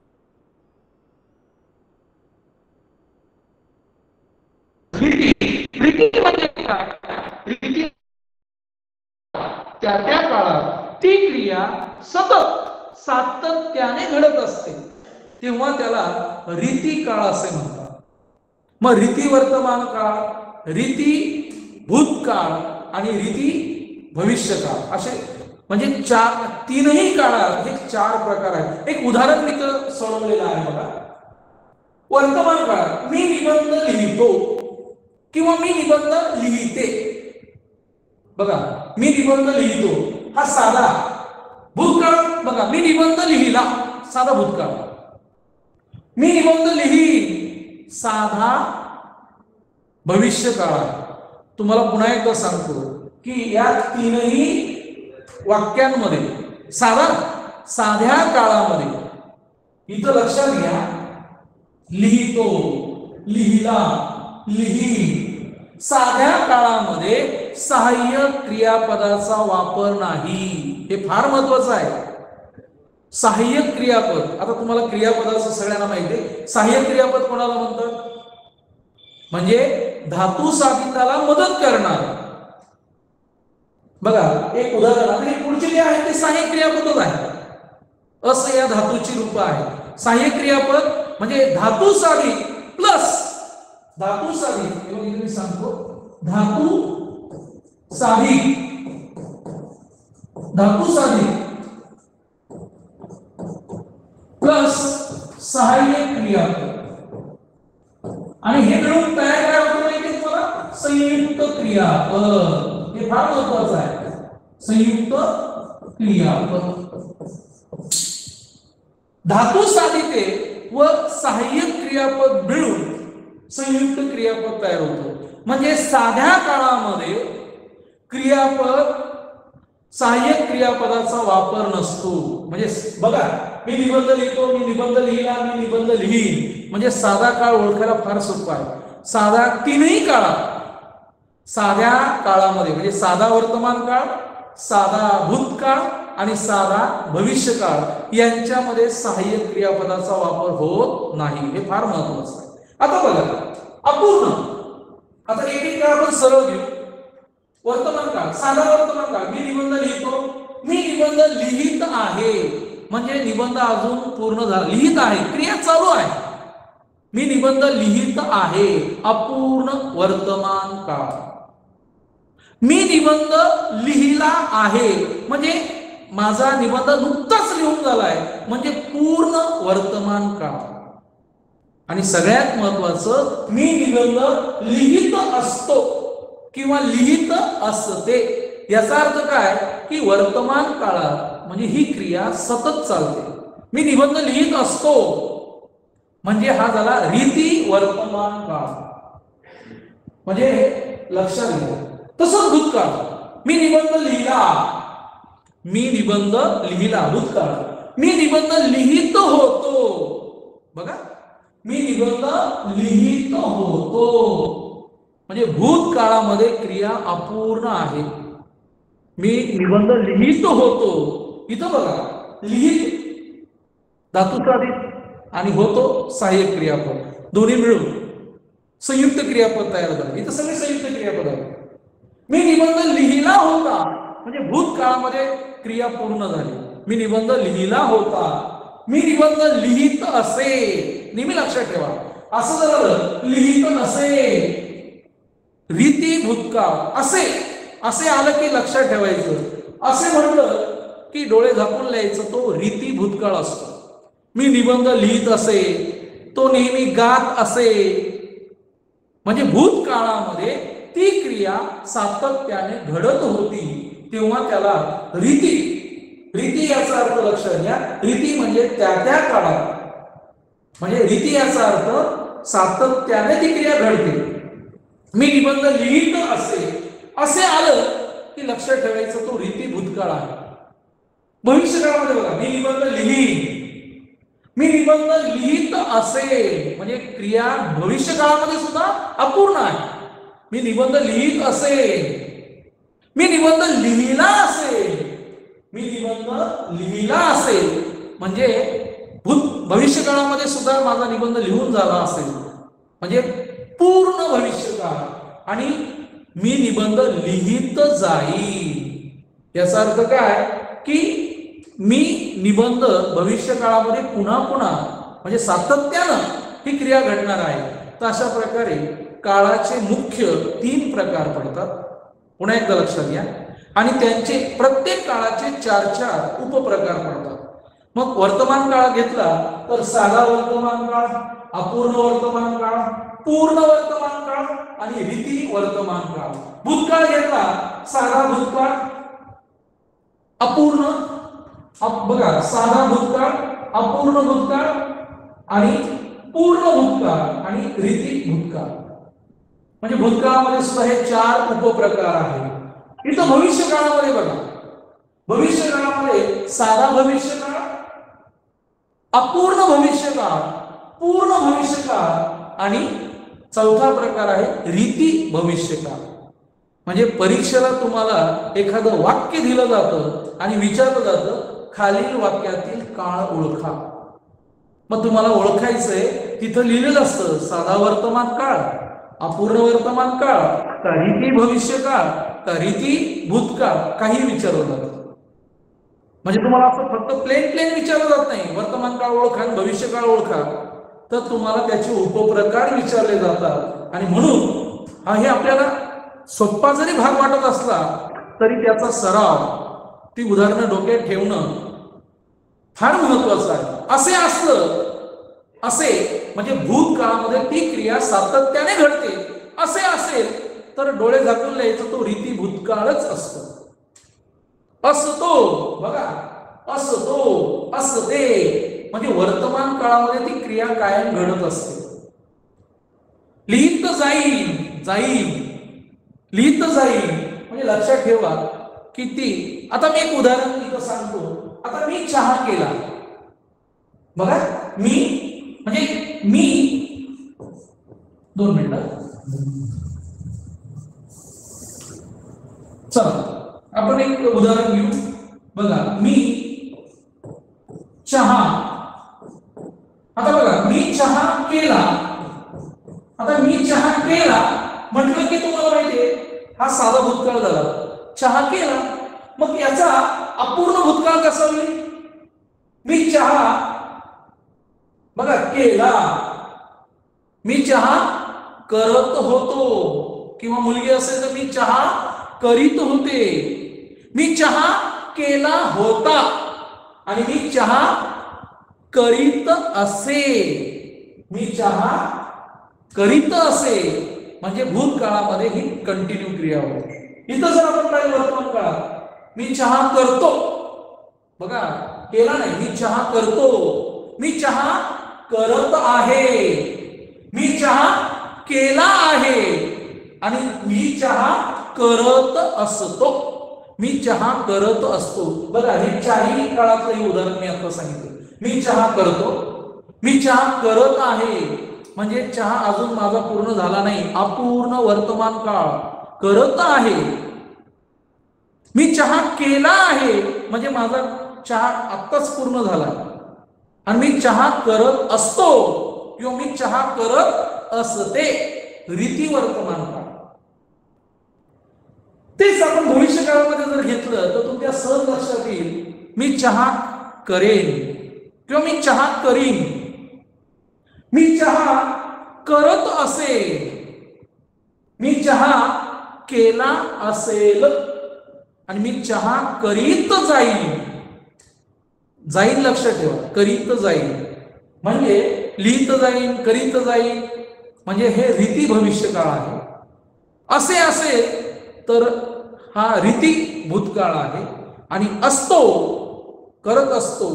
रीती म्हणजे काय? रीती त्या काळात ती क्रिया सतत सातत्याने घडत असते तेव्हा त्याला रीती काळ असे म्हणतात. मग रीती वर्तमान काळ, रीती भूतकाळ आणि रीती भविष्यकाळ, असे म्हणजे 3ही काळात हे 4 प्रकार आहेत. एक उदाहरण मी तर सोडवलेलं आहे बघा. वर्तमान काळात मी निबंध लिहितो किंवा मी निबंध लिहिते. बघा, मी निबंध लिहितो हा साधा भूतकाळ. बघा, मी निबंध लिहिला, साधा भूतकाळ. मी निबंध लिही, साधा भविष्यकाळ. तुम्हाला पुन्हा एकदा सांगतो की या 3ही वाक्यांमध्ये साध्या काळामध्ये इथं लक्षात घ्या, लिहितो, लिहिला, लिही, साध्या काळामध्ये सहाय्यक क्रियापदाचा वापर नाही. हे फार महत्वाचं आहे. सहाय्यक क्रियापद, आता तुम्हाला क्रियापदाचं सगळ्यांना माहिती आहे. सहाय्यक क्रियापद कोणाला म्हणतात? म्हणजे धातू साधिताला मदत करणार. बघा, एक उदाहरण, आता हे पुढचे जे आहे ते सहाय्यक क्रियापदच आहे. असं या धातूची रूप आहे. सहाय्यक क्रियापद म्हणजे धातू साधित प्लस धातू साधित, मी सांगतो, धातू साधित प्लस सहाय्यक क्रियापद, आणि हे मिळून तयार काय होतं माहिती आहे तुम्हाला? संयुक्त क्रियापद. हे फार महत्वाचं आहे, संयुक्त क्रियापद. धातू साधिते व सहाय्यक क्रियापद मिळून संयुक्त क्रियापद तयार होतो. म्हणजे साध्या काळामध्ये क्रियापद सहाय्यक क्रियापदाचा वापर नसतो. म्हणजे बघा, मी निबंध लिहितो, मी निबंध लिहिला, मी निबंध लिहीन, म्हणजे साधा काळ ओळखायला फार सोपं आहे. साधा 3ही काळात, साध्या काळामध्ये म्हणजे साधा वर्तमान काळ, साधा भूतकाळ आणि साधा भविष्यकाळ यांच्यामध्ये सहाय्यक क्रियापदाचा वापर होत नाही. हे फार महत्वाचं आहे. आता बघा, अपूर्ण. आता एक काळ आपण सरळ घेऊ. वर्तमान काळ, साधा वर्तमान काळ, मी निबंध लिहितो, मी निबंध लिहित आहे, म्हणजे निबंध अजून पूर्ण झाला, लिहित आहे, क्रिया चालू आहे. मी निबंध लिहित आहे, अपूर्ण वर्तमान काळ. मी निबंध लिहिला आहे म्हणजे माझा निबंध नुकताच लिहून झालाय, म्हणजे पूर्ण वर्तमान काळ. आणि सगळ्यात महत्वाचं, मी निबंध लिहित असतो किंवा लिहित असते, याचा अर्थ काय की वर्तमान काळात म्हणजे ही क्रिया सतत चालते. मी निबंध लिहित असतो म्हणजे हा झाला रीती वर्तमान काळ. म्हणजे लक्षात घ्या. तसंच भूतकाळ, मी निबंध लिहिला, मी निबंध लिहिला, भूतकाळ. मी निबंध लिहित होतो, बघा, मी निबंध लिहित होतो, म्हणजे भूतकाळामध्ये क्रिया अपूर्ण आहे. मी निबंध लिहित होतो, इथं बघा, लिहित धातुसाधित आणि होतो सहाय्यक क्रियापद, दोन्ही मिळून संयुक्त क्रियापद तयार झाले. इथं सगळे संयुक्त क्रियापद आहेत. मी निबंध लिहिला होता म्हणजे भूतकाळामध्ये क्रिया पूर्ण झाली. मी निबंध लिहिला होता, मी निबंध लिहित असे, नेहमी लक्षात ठेवा. असं जर लिहित नसे, रीती भूतकाळ, असे असे आलं की लक्षात ठेवायचं. असे म्हटलं की डोळे झाकून लिहायचं, तो रीती भूतकाळ असतो. मी निबंध लिहित असे, तो नेहमी गात असे, म्हणजे भूतकाळामध्ये ती क्रिया सातत्याने घडत होती, तेव्हा त्याला रीती. रीती याचा अर्थ लक्षात घ्या, रीती म्हणजे त्या त्या काळात, म्हणजे रीती याचा अर्थ सातत्याने ती क्रिया घडते. मी निबंध लिहित असे, असे आलं की लक्षात ठेवायचं, तो रीती भूतकाळ आहे. भविष्यकाळामध्ये बघा, मी निबंध लिहीन, मी निबंध लिहित असे, म्हणजे क्रिया भविष्यकाळामध्ये सुद्धा अपूर्ण आहे. मी निबंध लिहित असे, मी निबंध लिहिला असे, मी निबंध लिहिला असे, म्हणजे भविष्यकाळामध्ये सुद्धा माझा निबंध लिहून झाला असेल, म्हणजे पूर्ण भविष्यकाळ. आणि मी निबंध लिहित जाईल, याचा अर्थ काय की मी निबंध भविष्य काळामध्ये पुन्हा पुन्हा म्हणजे सातत्यानं ही क्रिया घडणार आहे. तर अशा प्रकारे काळाचे मुख्य 3 प्रकार पडतात, पुन्हा एकदा लक्षात घ्या. आणि त्यांचे प्रत्येक काळाचे 4-4 उपप्रकार पडतात. मग वर्तमान काळ घेतला तर साधा वर्तमान काळ, अपूर्ण वर्तमान काळ, पूर्ण वर्तमान काळ आणि रीती वर्तमान काळ. भूतकाळ घेतला, साधा भूतकाळ, अपूर्ण, बघा, साधा भूतकाळ, अपूर्ण भूतकाळ आणि पूर्ण भूतकाळ आणि रीती भूतकाळ. म्हणजे भूतकाळामध्ये सुद्धा हे 4 उपप्रकार आहेत. इथं भविष्य काळामध्ये बघा, भविष्य काळामध्ये साधा भविष्यकाळ, अपूर्ण भविष्यकाळ, पूर्ण भविष्यकाळ आणि चौथा प्रकार आहे रीती भविष्यकाळ. म्हणजे परीक्षेला तुम्हाला एखादं वाक्य दिलं जातं आणि विचारलं जातं, खालील वाक्यातील काळ ओळखा. मग तुम्हाला ओळखायचंय, तिथं लिहिलेलं असतं साधा वर्तमान काळ, अपूर्ण वर्तमान काळ, का रीती भविष्यकाळ, का रीती भूतकाळ, काही विचारलं जातं. म्हणजे तुम्हाला असं फक्त प्लेन विचारलं जात नाही, वर्तमान काळ ओळखा, भविष्य काळ ओळखा, तर तुम्हाला त्याचे उपप्रकार विचारले जातात. आणि म्हणून हे आपल्याला सोपा जरी भाग वाटत असला तरी त्याचा सराव, ती उदाहरणं डोक्यात ठेवणं फार महत्वाचं आहे. असे असलं, असे म्हणजे भूतकाळामध्ये ती क्रिया सातत्याने घडते, असे असेल तर डोळे झाकून लिहायचं, तो रीती भूतकाळच असतो. असतो, बघा, असतो, असते, म्हणजे वर्तमान काळामध्ये ती क्रिया कायम घडत असते. लिहित जाईल, जाईल, लिहित जाईल, म्हणजे लक्षात ठेवा की ती. आता मी एक उदाहरण इथं सांगतो. आता मी चहा केला, बघा, मी म्हणजे मी, 2 मिनिटं, चला आपण एक उदाहरण घेऊ. बघा, मी चहा, आता बघा, मी चहा केला. आता मी चहा केला म्हटलं की तुम्हाला माहितीये हा साधा भूतकाळ झाला, चहा केला. मग याचा अपूर्ण भूतकाळ कसा होईल? मी चहा, बघा, केला. मी चहा करत होतो, किंवा मुलगी असेल तर मी चहा करीत होते. मी चहा केला होता आणि मी चहा करीत असे. मी चहा करीत असे म्हणजे भूतकाळामध्ये ही कंटिन्यू क्रिया होते. इथं जर आपण पाहिलं वर्तमान काळात, मी चहा करतो, बघा, केला नाही, मी चहा करतो, मी चहा करत आहे, मी चहा केला आहे. आणि मी चहा करत असतो. मी चहा करत असतो. बघा, हे चारही काळातलं उदाहरण मी आता सांगितलं. मी चहा करतो, मी चहा करत आहे, म्हणजे चहा अजून माझा पूर्ण झाला नाही, अपूर्ण वर्तमान काळ. करत आहे. मी चहा केला आहे, म्हणजे माझा चहा आत्ताच पूर्ण झाला. आणि मी चहा करत असतो किंवा मी चहा करत असते, रीती वर्तमान काळ. तेच आपण भविष्य काळामध्ये जर घेतलं तर तुमच्या सहज लक्षात येईल. मी चहा करेन किंवा मी चहा करीन. मी चहा करत असेल, मी चहा केला असेल, आणि मी चहा करीत जाईल. जाईल लक्षात ठेवा, करीत जाईल म्हणजे लिहित जाईल, करीत जाईल, म्हणजे हे रीती भविष्य काळ आहे. असे असेल तर हा रीती भूतकाळ आहे. आणि असतो, करत असतो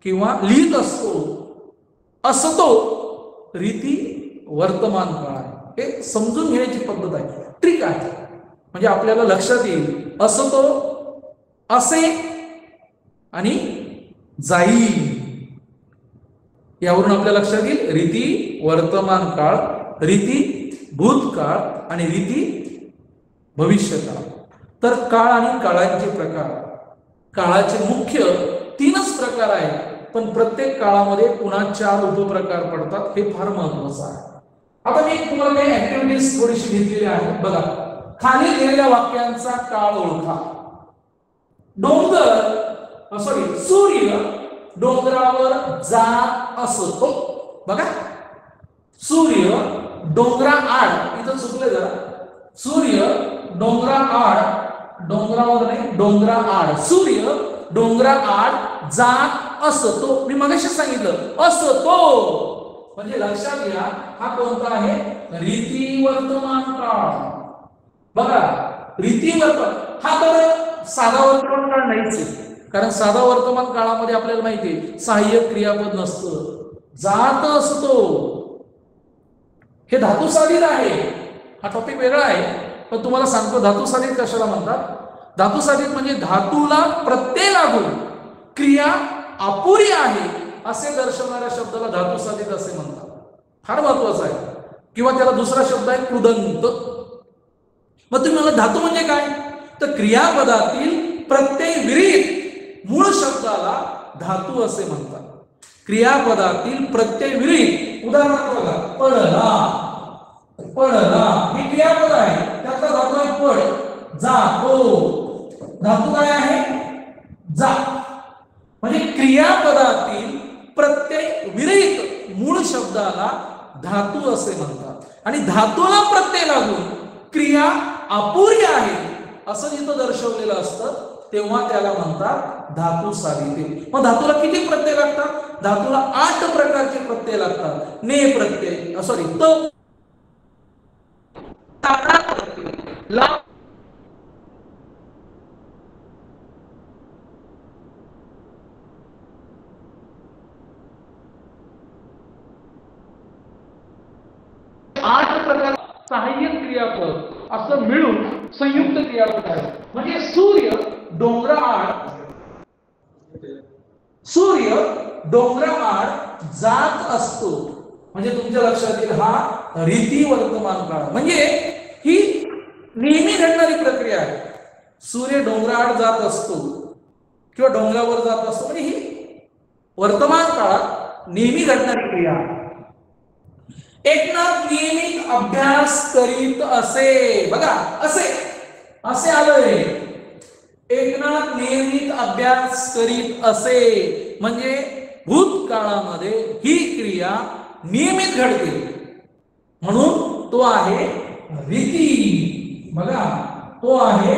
किंवा लिहित असतो, असतो, रीती वर्तमान काळ आहे. हे समजून घेण्याची पद्धत आहे, ट्रिक आहे. म्हणजे आपल्याला लक्षात येईल असतो, असे आणि जाईल. यावरून आपल्या लक्षात येईल रीती वर्तमान काळ, रीती भूतकाळ आणि रीती भविष्यकाळ. तर काळ आणि काळांचे प्रकार. काळाचे मुख्य 3च प्रकार आहेत, पण प्रत्येक काळामध्ये पुन्हा 4 उपप्रकार पडतात. हे फार महत्वाचं आहे. आता मी तुम्हाला काही ऍक्टिव्हिटीज थोडीशी घेतलेली आहे. बघा, खाली दिलेल्या वाक्यांचा काळ ओळखा. सूर्य डोंगरावर जात असतो. बघा, सूर्य डोंगराआड, इथं चुकले जरा, सूर्य डोंगराआड, डोंगरावर नाही, डोंगराआड, सूर्य डोंगराआड जात असतो. मी मगाशी सांगितलं असतो, म्हणजे लक्षात घ्या हा कोणता आहे, रीती वर्तमान काळ. बघा, रीती वर्तमान हा तर साधा वर्तमान काळ नाहीच आहे, कारण साधा वर्तमान काळामध्ये आपल्याला माहिती आहे सहाय्यक क्रियापद नसतं, जात असतो. हे धातू साधित आहे. हा टॉपिक वेगळा आहे, पण तुम्हाला सांगतो धातू साधित कशाला म्हणतात. धातू साधित म्हणजे धातूला प्रत्यय लागून क्रिया अपुरी आहे असे दर्शवणाऱ्या शब्दाला धातू साधित असे म्हणतात. फार महत्वाचं आहे. किंवा त्याला दुसरा शब्द आहे कृदंत. मग तुम्ही मला धातू म्हणजे काय, तर क्रियापदातील प्रत्यय विरहित मूळ शब्दाला धातू असे म्हणतात. क्रियापदातील प्रत्यय विरहित, उदाहरणार्थ बघा, पडला, पडला ही क्रियापद आहे, त्यातला धातू आहे पड. जातो, धातू काय आहे, जा. म्हणजे क्रियापदातील प्रत्यय विरहित मूळ शब्दाला धातू असे म्हणतात. आणि धातूला प्रत्यय लागून क्रिया अपुरी आहे असं जिथं दर्शवलेलं असतं तेव्हा त्याला म्हणतात धातू साधित. मग धातूला किती प्रत्यय लागतात, धातूला 8 प्रकारचे प्रत्यय लागतात. ने प्रत्यय, सॉरी त, ला, 8 प्रकार सहाय्यक क्रियापद असं मिळून संयुक्त क्रियापद आहे. म्हणजे सूर्य डोंगराआड, सूर्य डोंगराआड जात असतो, म्हणजे तुमच्या लक्षात येईल हा रीती वर्तमान काळ, म्हणजे ही नेहमी घडणारी प्रक्रिया आहे. सूर्य डोंगराआड जात असतो किंवा डोंगरावर जात असतो, म्हणजे ही वर्तमान काळात नेहमी घडणारी क्रिया आहे. एकनाथ नियमित अभ्यास करीत असे. बघा, असे असे आलंय, एकनाथ नियमित अभ्यास करीत असे, म्हणजे भूतकाळामध्ये ही क्रिया नियमित घडते, म्हणून तो आहे रीती. बघा, तो आहे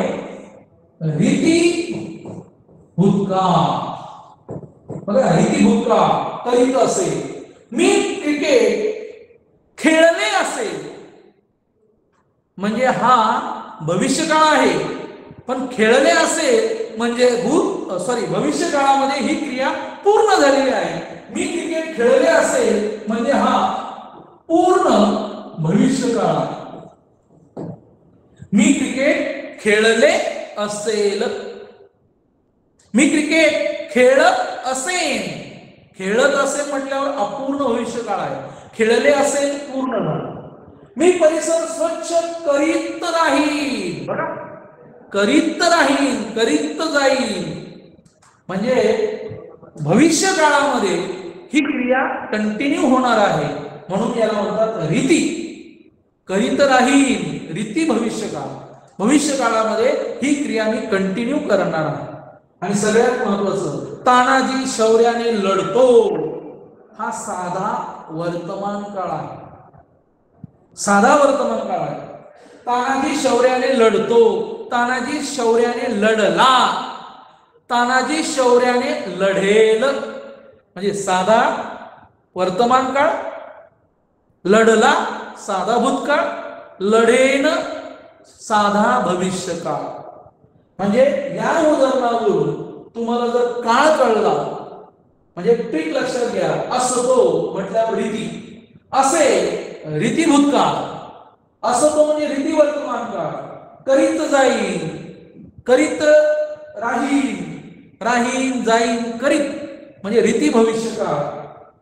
रीती भूतकाळ. बघा, रीती भूतकाळ करीत असे. मी क्रिकेट खेळले असे, म्हणजे हा भविष्यकाळ आहे, पण खेळले असे म्हणजे भविष्य काळामध्ये ही क्रिया पूर्ण झालेली आहे. मी क्रिकेट खेळले असेल म्हणजे हा पूर्ण भविष्य काळ आहे. मी क्रिकेट खेळले असेल, मी क्रिकेट खेळत असेन. खेळत असेल म्हटल्यावर अपूर्ण भविष्य काळ आहे, खेळले असेल पूर्ण झालं. मी परिसर स्वच्छ करीत राहीन, बघा करीत राहीन, करीत जाईन. म्हणजे भविष्य काळामध्ये ही क्रिया कंटिन्यू होणार आहे, म्हणून याला म्हणतात रीती. करीत राहीन, रीती भविष्य काळ. भविष्य काळामध्ये ही क्रिया मी कंटिन्यू करणार आहे. आणि सगळ्यात महत्वाचं, तानाजी शौर्याने लढतो, हा साधा वर्तमान काळ आहे, साधा वर्तमान काळ आहे. तानाजी शौर्याने लढतो, तानाजी शौर्याने लढला, तानाजी शौर्याने लढेल. म्हणजे साधा वर्तमान काळ, लढला साधा भूतकाळ, लढेन साधा भविष्य काळ. म्हणजे या उदाहरणावरून तुम्हाला जर काळ कळला, म्हणजे पीक लक्षात घ्या. असतो म्हटल्यावर रीती, असे रीती भूतकाळ, असतो म्हणजे रीती वर्तमान काळ, करीत जाईन, करीत राहीन, राहीन जाईन करीत म्हणजे रीती भविष्य काळ.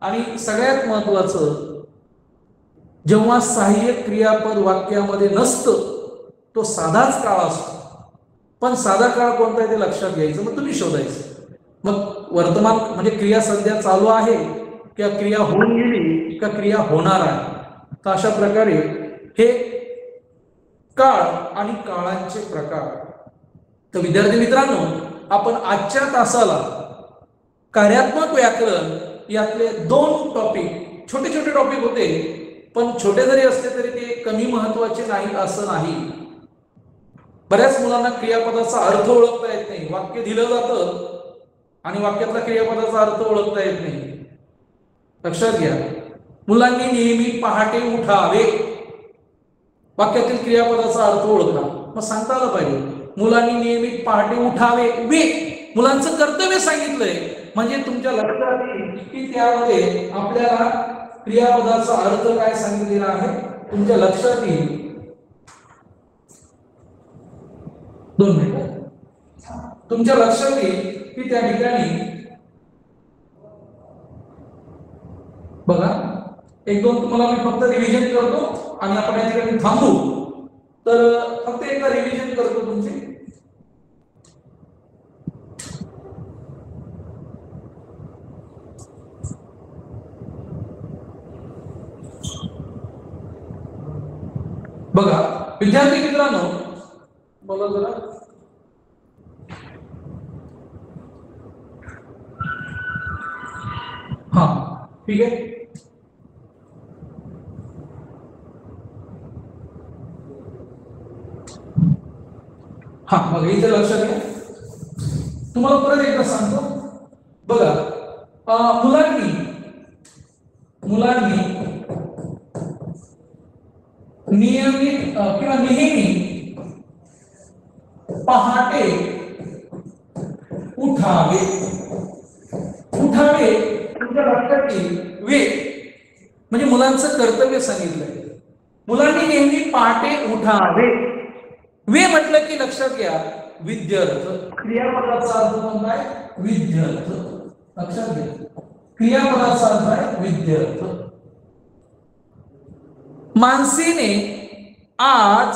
आणि सगळ्यात महत्वाचं, जेव्हा सहाय्यक क्रियापद वाक्यामध्ये नसतं तो साधाच काळ असतो. पण साधा काळ कोणता आहे ते लक्षात घ्यायचं, मग तुम्ही शोधायचं. मग वर्तमान म्हणजे क्रिया सध्या चालू आहे, किंवा क्रिया होऊन गेली, का क्रिया होणार आहे. तर अशा प्रकारे हे काळ आणि काळांचे प्रकार. तर विद्यार्थी मित्रांनो, आपण आजच्या तासाला कार्यात्मक व्याकरण यातले 2 टॉपिक, छोटे छोटे टॉपिक होते, पण छोटे जरी असले तरी ते कमी महत्वाचे नाही असं नाही. बऱ्याच मुलांना क्रियापदाचा अर्थ ओळखता येत नाही. वाक्य दिलं जातं आणि वाक्यातला क्रियापदाचा अर्थ ओळखता येत नाही. लक्षात घ्या, मुलांनी नेहमी पहाटे उठावे, वाक्यातील क्रियापदाचा अर्थ ओळखा. मग सांगता आलं पाहिजे, मुलांनी नेहमी पहाटे उठावे, वे मुलांचं कर्तव्य सांगितलंय. म्हणजे तुमच्या लक्षात येईल की त्यामध्ये आपल्याला क्रियापदाचा अर्थ काय सांगितलेला आहे, तुमच्या लक्षात येईल. 2 मिनिट, तुमच्या लक्षात येईल की त्या ठिकाणी बघा, 1-2 तुम्हाला मी फक्त रिव्हिजन करतो आणि आपण या ठिकाणी थांबू. तर फक्त एकदा रिव्हिजन करतो तुमची. बघा विद्यार्थी मित्रांनो, बघा जरा, हा ठीक आहे. हा बघा इथे लक्षात घ्या, तुम्हाला परत एकदा सांगतो. बघा, मुलांनी नियमित किंवा नेहमी पहाटे उठावे. उठावे तुमच्या लक्षात येईल. वे म्हणजे मुलांचं कर्तव्य सांगितलंय. मुलांनी नेहमी पहाटे उठावे. वे म्हटलं की लक्षात घ्या विद्यार्थ. क्रियापदाचा अर्थ कोणता आहे? विद्यार्थ. लक्षात घ्या, क्रियापदाचा अर्थ आहे विद्यार्थ. मानसीने आज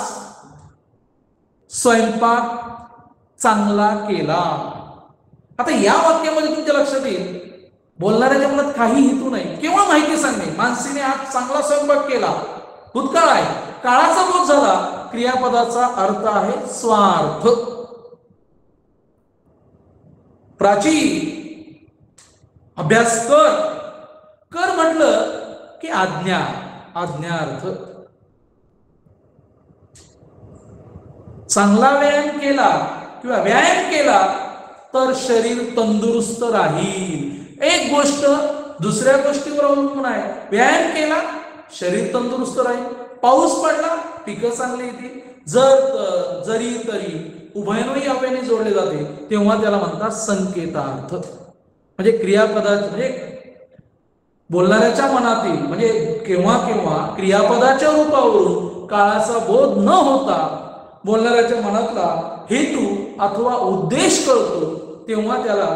स्वयंपाक चांगला केला. आता या वाक्यामध्ये तुमच्या लक्षात येईल, बोलणाऱ्याच्या मनात काही हेतू नाही, केवळ माहिती सांगणे. मानसीने आज चांगला स्वयंपाक केला, भूतकाळ आहे. काळाचा बोध झाला, क्रियापदाचा अर्थ आहे स्वार्थ. प्राची अभ्यास कर. कर म्हटलं की आज्ञा, आज्ञार्थ. चांगला व्यायाम केला किंवा व्यायाम केला तर शरीर तंदुरुस्त राहील. एक गोष्ट दुसऱ्या गोष्टीवर अवलंबून आहे. व्यायाम केला शरीर तंदुरुस्त राहील. पाऊस पडला पिकं चांगली येतील. जर जरी तरी उभयनवी अव्ययाने जोडले जाते तेव्हा त्याला म्हणतात संकेतार्थ. म्हणजे क्रियापदाचे म्हणजे बोलणाऱ्याच्या मनातील म्हणजे केव्हा केव्हा क्रियापदाच्या रूपावरून काळाचा बोध न होता बोलणाऱ्याच्या मनातला हेतू अथवा उद्देश कळतो तेव्हा त्याला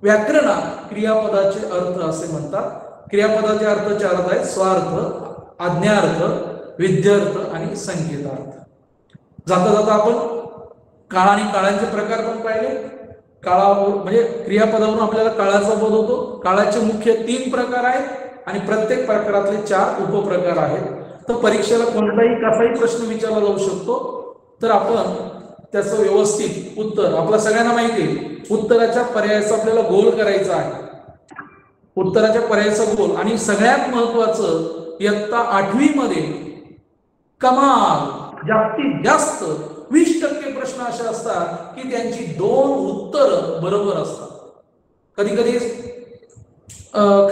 व्याकरणात क्रियापदाचे अर्थ असे म्हणतात. क्रियापदाचे अर्थ 4 आहेत: स्वार्थ, आज्ञार्थ, विद्यार्थ आणि संकेतार्थ. जाता जाता आपण काळ आणि काळांचे प्रकार पण पाहिले. काळावर म्हणजे क्रियापदावरून आपल्याला काळाचा बोध होतो. काळाचे मुख्य 3 प्रकार आहेत आणि प्रत्येक प्रकारातले 4 उपप्रकार आहेत. तर परीक्षेला कोणताही कसाही प्रश्न विचारला जाऊ शकतो. तर आपण त्याचं व्यवस्थित उत्तर, आपल्या सगळ्यांना माहिती आहे उत्तराच्या पर्यायाचा आपल्याला गोल करायचा आहे. उत्तराच्या पर्यायाचा गोल. आणि सगळ्यात महत्वाचं इयत्ता 8वी मध्ये कमाल जास्तीत जास्त 20% प्रश्न असे असतात की त्यांची 2 उत्तर बरोबर असतात. कधी कधी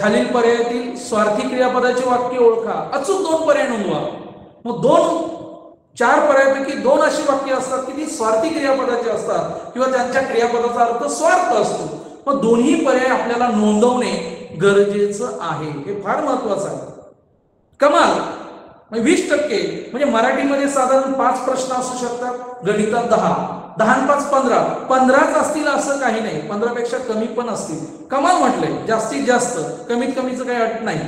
खालील पर्यायातील स्वार्थी क्रियापदाचे वाक्य ओळखा, अचूक 2 पर्याय नोंदवा. मग 4 पर्यायापैकी 2 अशी वाक्य असतात की ती स्वार्थी क्रियापदाची असतात किंवा त्यांच्या क्रियापदाचा अर्थ स्वार्थ असतो. मग दोन्ही पर्याय आपल्याला नोंदवणे गरजेचं आहे. हे फार महत्वाचं आहे. कमाल 20% म्हणजे मराठीमध्ये साधारण 5 प्रश्न असू शकतात, गणितात 10, 10 आणि 5 15, 15च असतील असं काही नाही, 15 पेक्षा कमी पण असतील. कमाल म्हटलंय, जास्तीत जास्त, कमीत कमीचं काही अट नाही.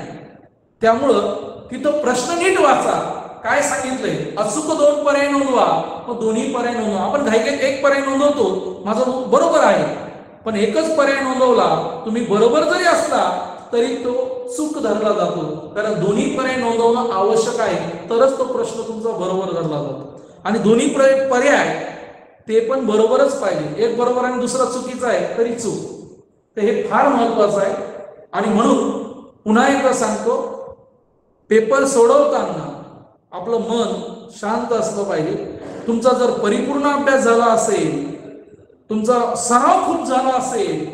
त्यामुळं तिथं प्रश्न नीट वाचा. काय सांगितलंय? अचूक 2 पर्याय नोंदवा. मग दोन्ही पर्याय नोंदवा. आपण घाईघाईत 1 पर्याय नोंदवतो, माझं बरोबर आहे, पण एकच पर्याय नोंदवला तुम्ही बरोबर जरी असला तरी तो चूक धरला जातो. कारण दोन्ही पर्याय नोंदवणं आवश्यक आहे, तरच तो प्रश्न तुमचा बरोबर धरला जातो. आणि दोन्ही पर्याय ते पण बरोबरच पाहिजे. एक बरोबर आणि दुसरा चुकीचा आहे तरी चूक. तर हे फार महत्वाचं आहे. आणि म्हणून पुन्हा एकदा सांगतो, पेपर सोडवताना आपलं मन शांत असलं पाहिजे. तुमचा जर परिपूर्ण अभ्यास झाला असेल, तुमचा सराव खूप झाला असेल,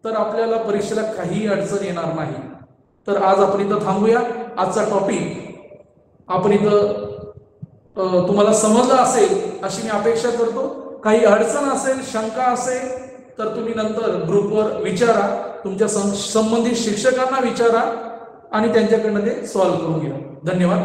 तर आपल्याला परीक्षेला काही अडचण येणार नाही. तर आज आपण इथं थांबूया. आजचा टॉपिक आपण इथं तुम्हाला समजलं असेल अशी मी अपेक्षा करतो. काही अडचण असेल, शंका असेल तर तुम्ही नंतर ग्रुपवर विचारा, तुमच्या संबंधित शिक्षकांना विचारा आणि त्यांच्याकडनं ते सॉल्व्ह करून घ्या. धन्यवाद.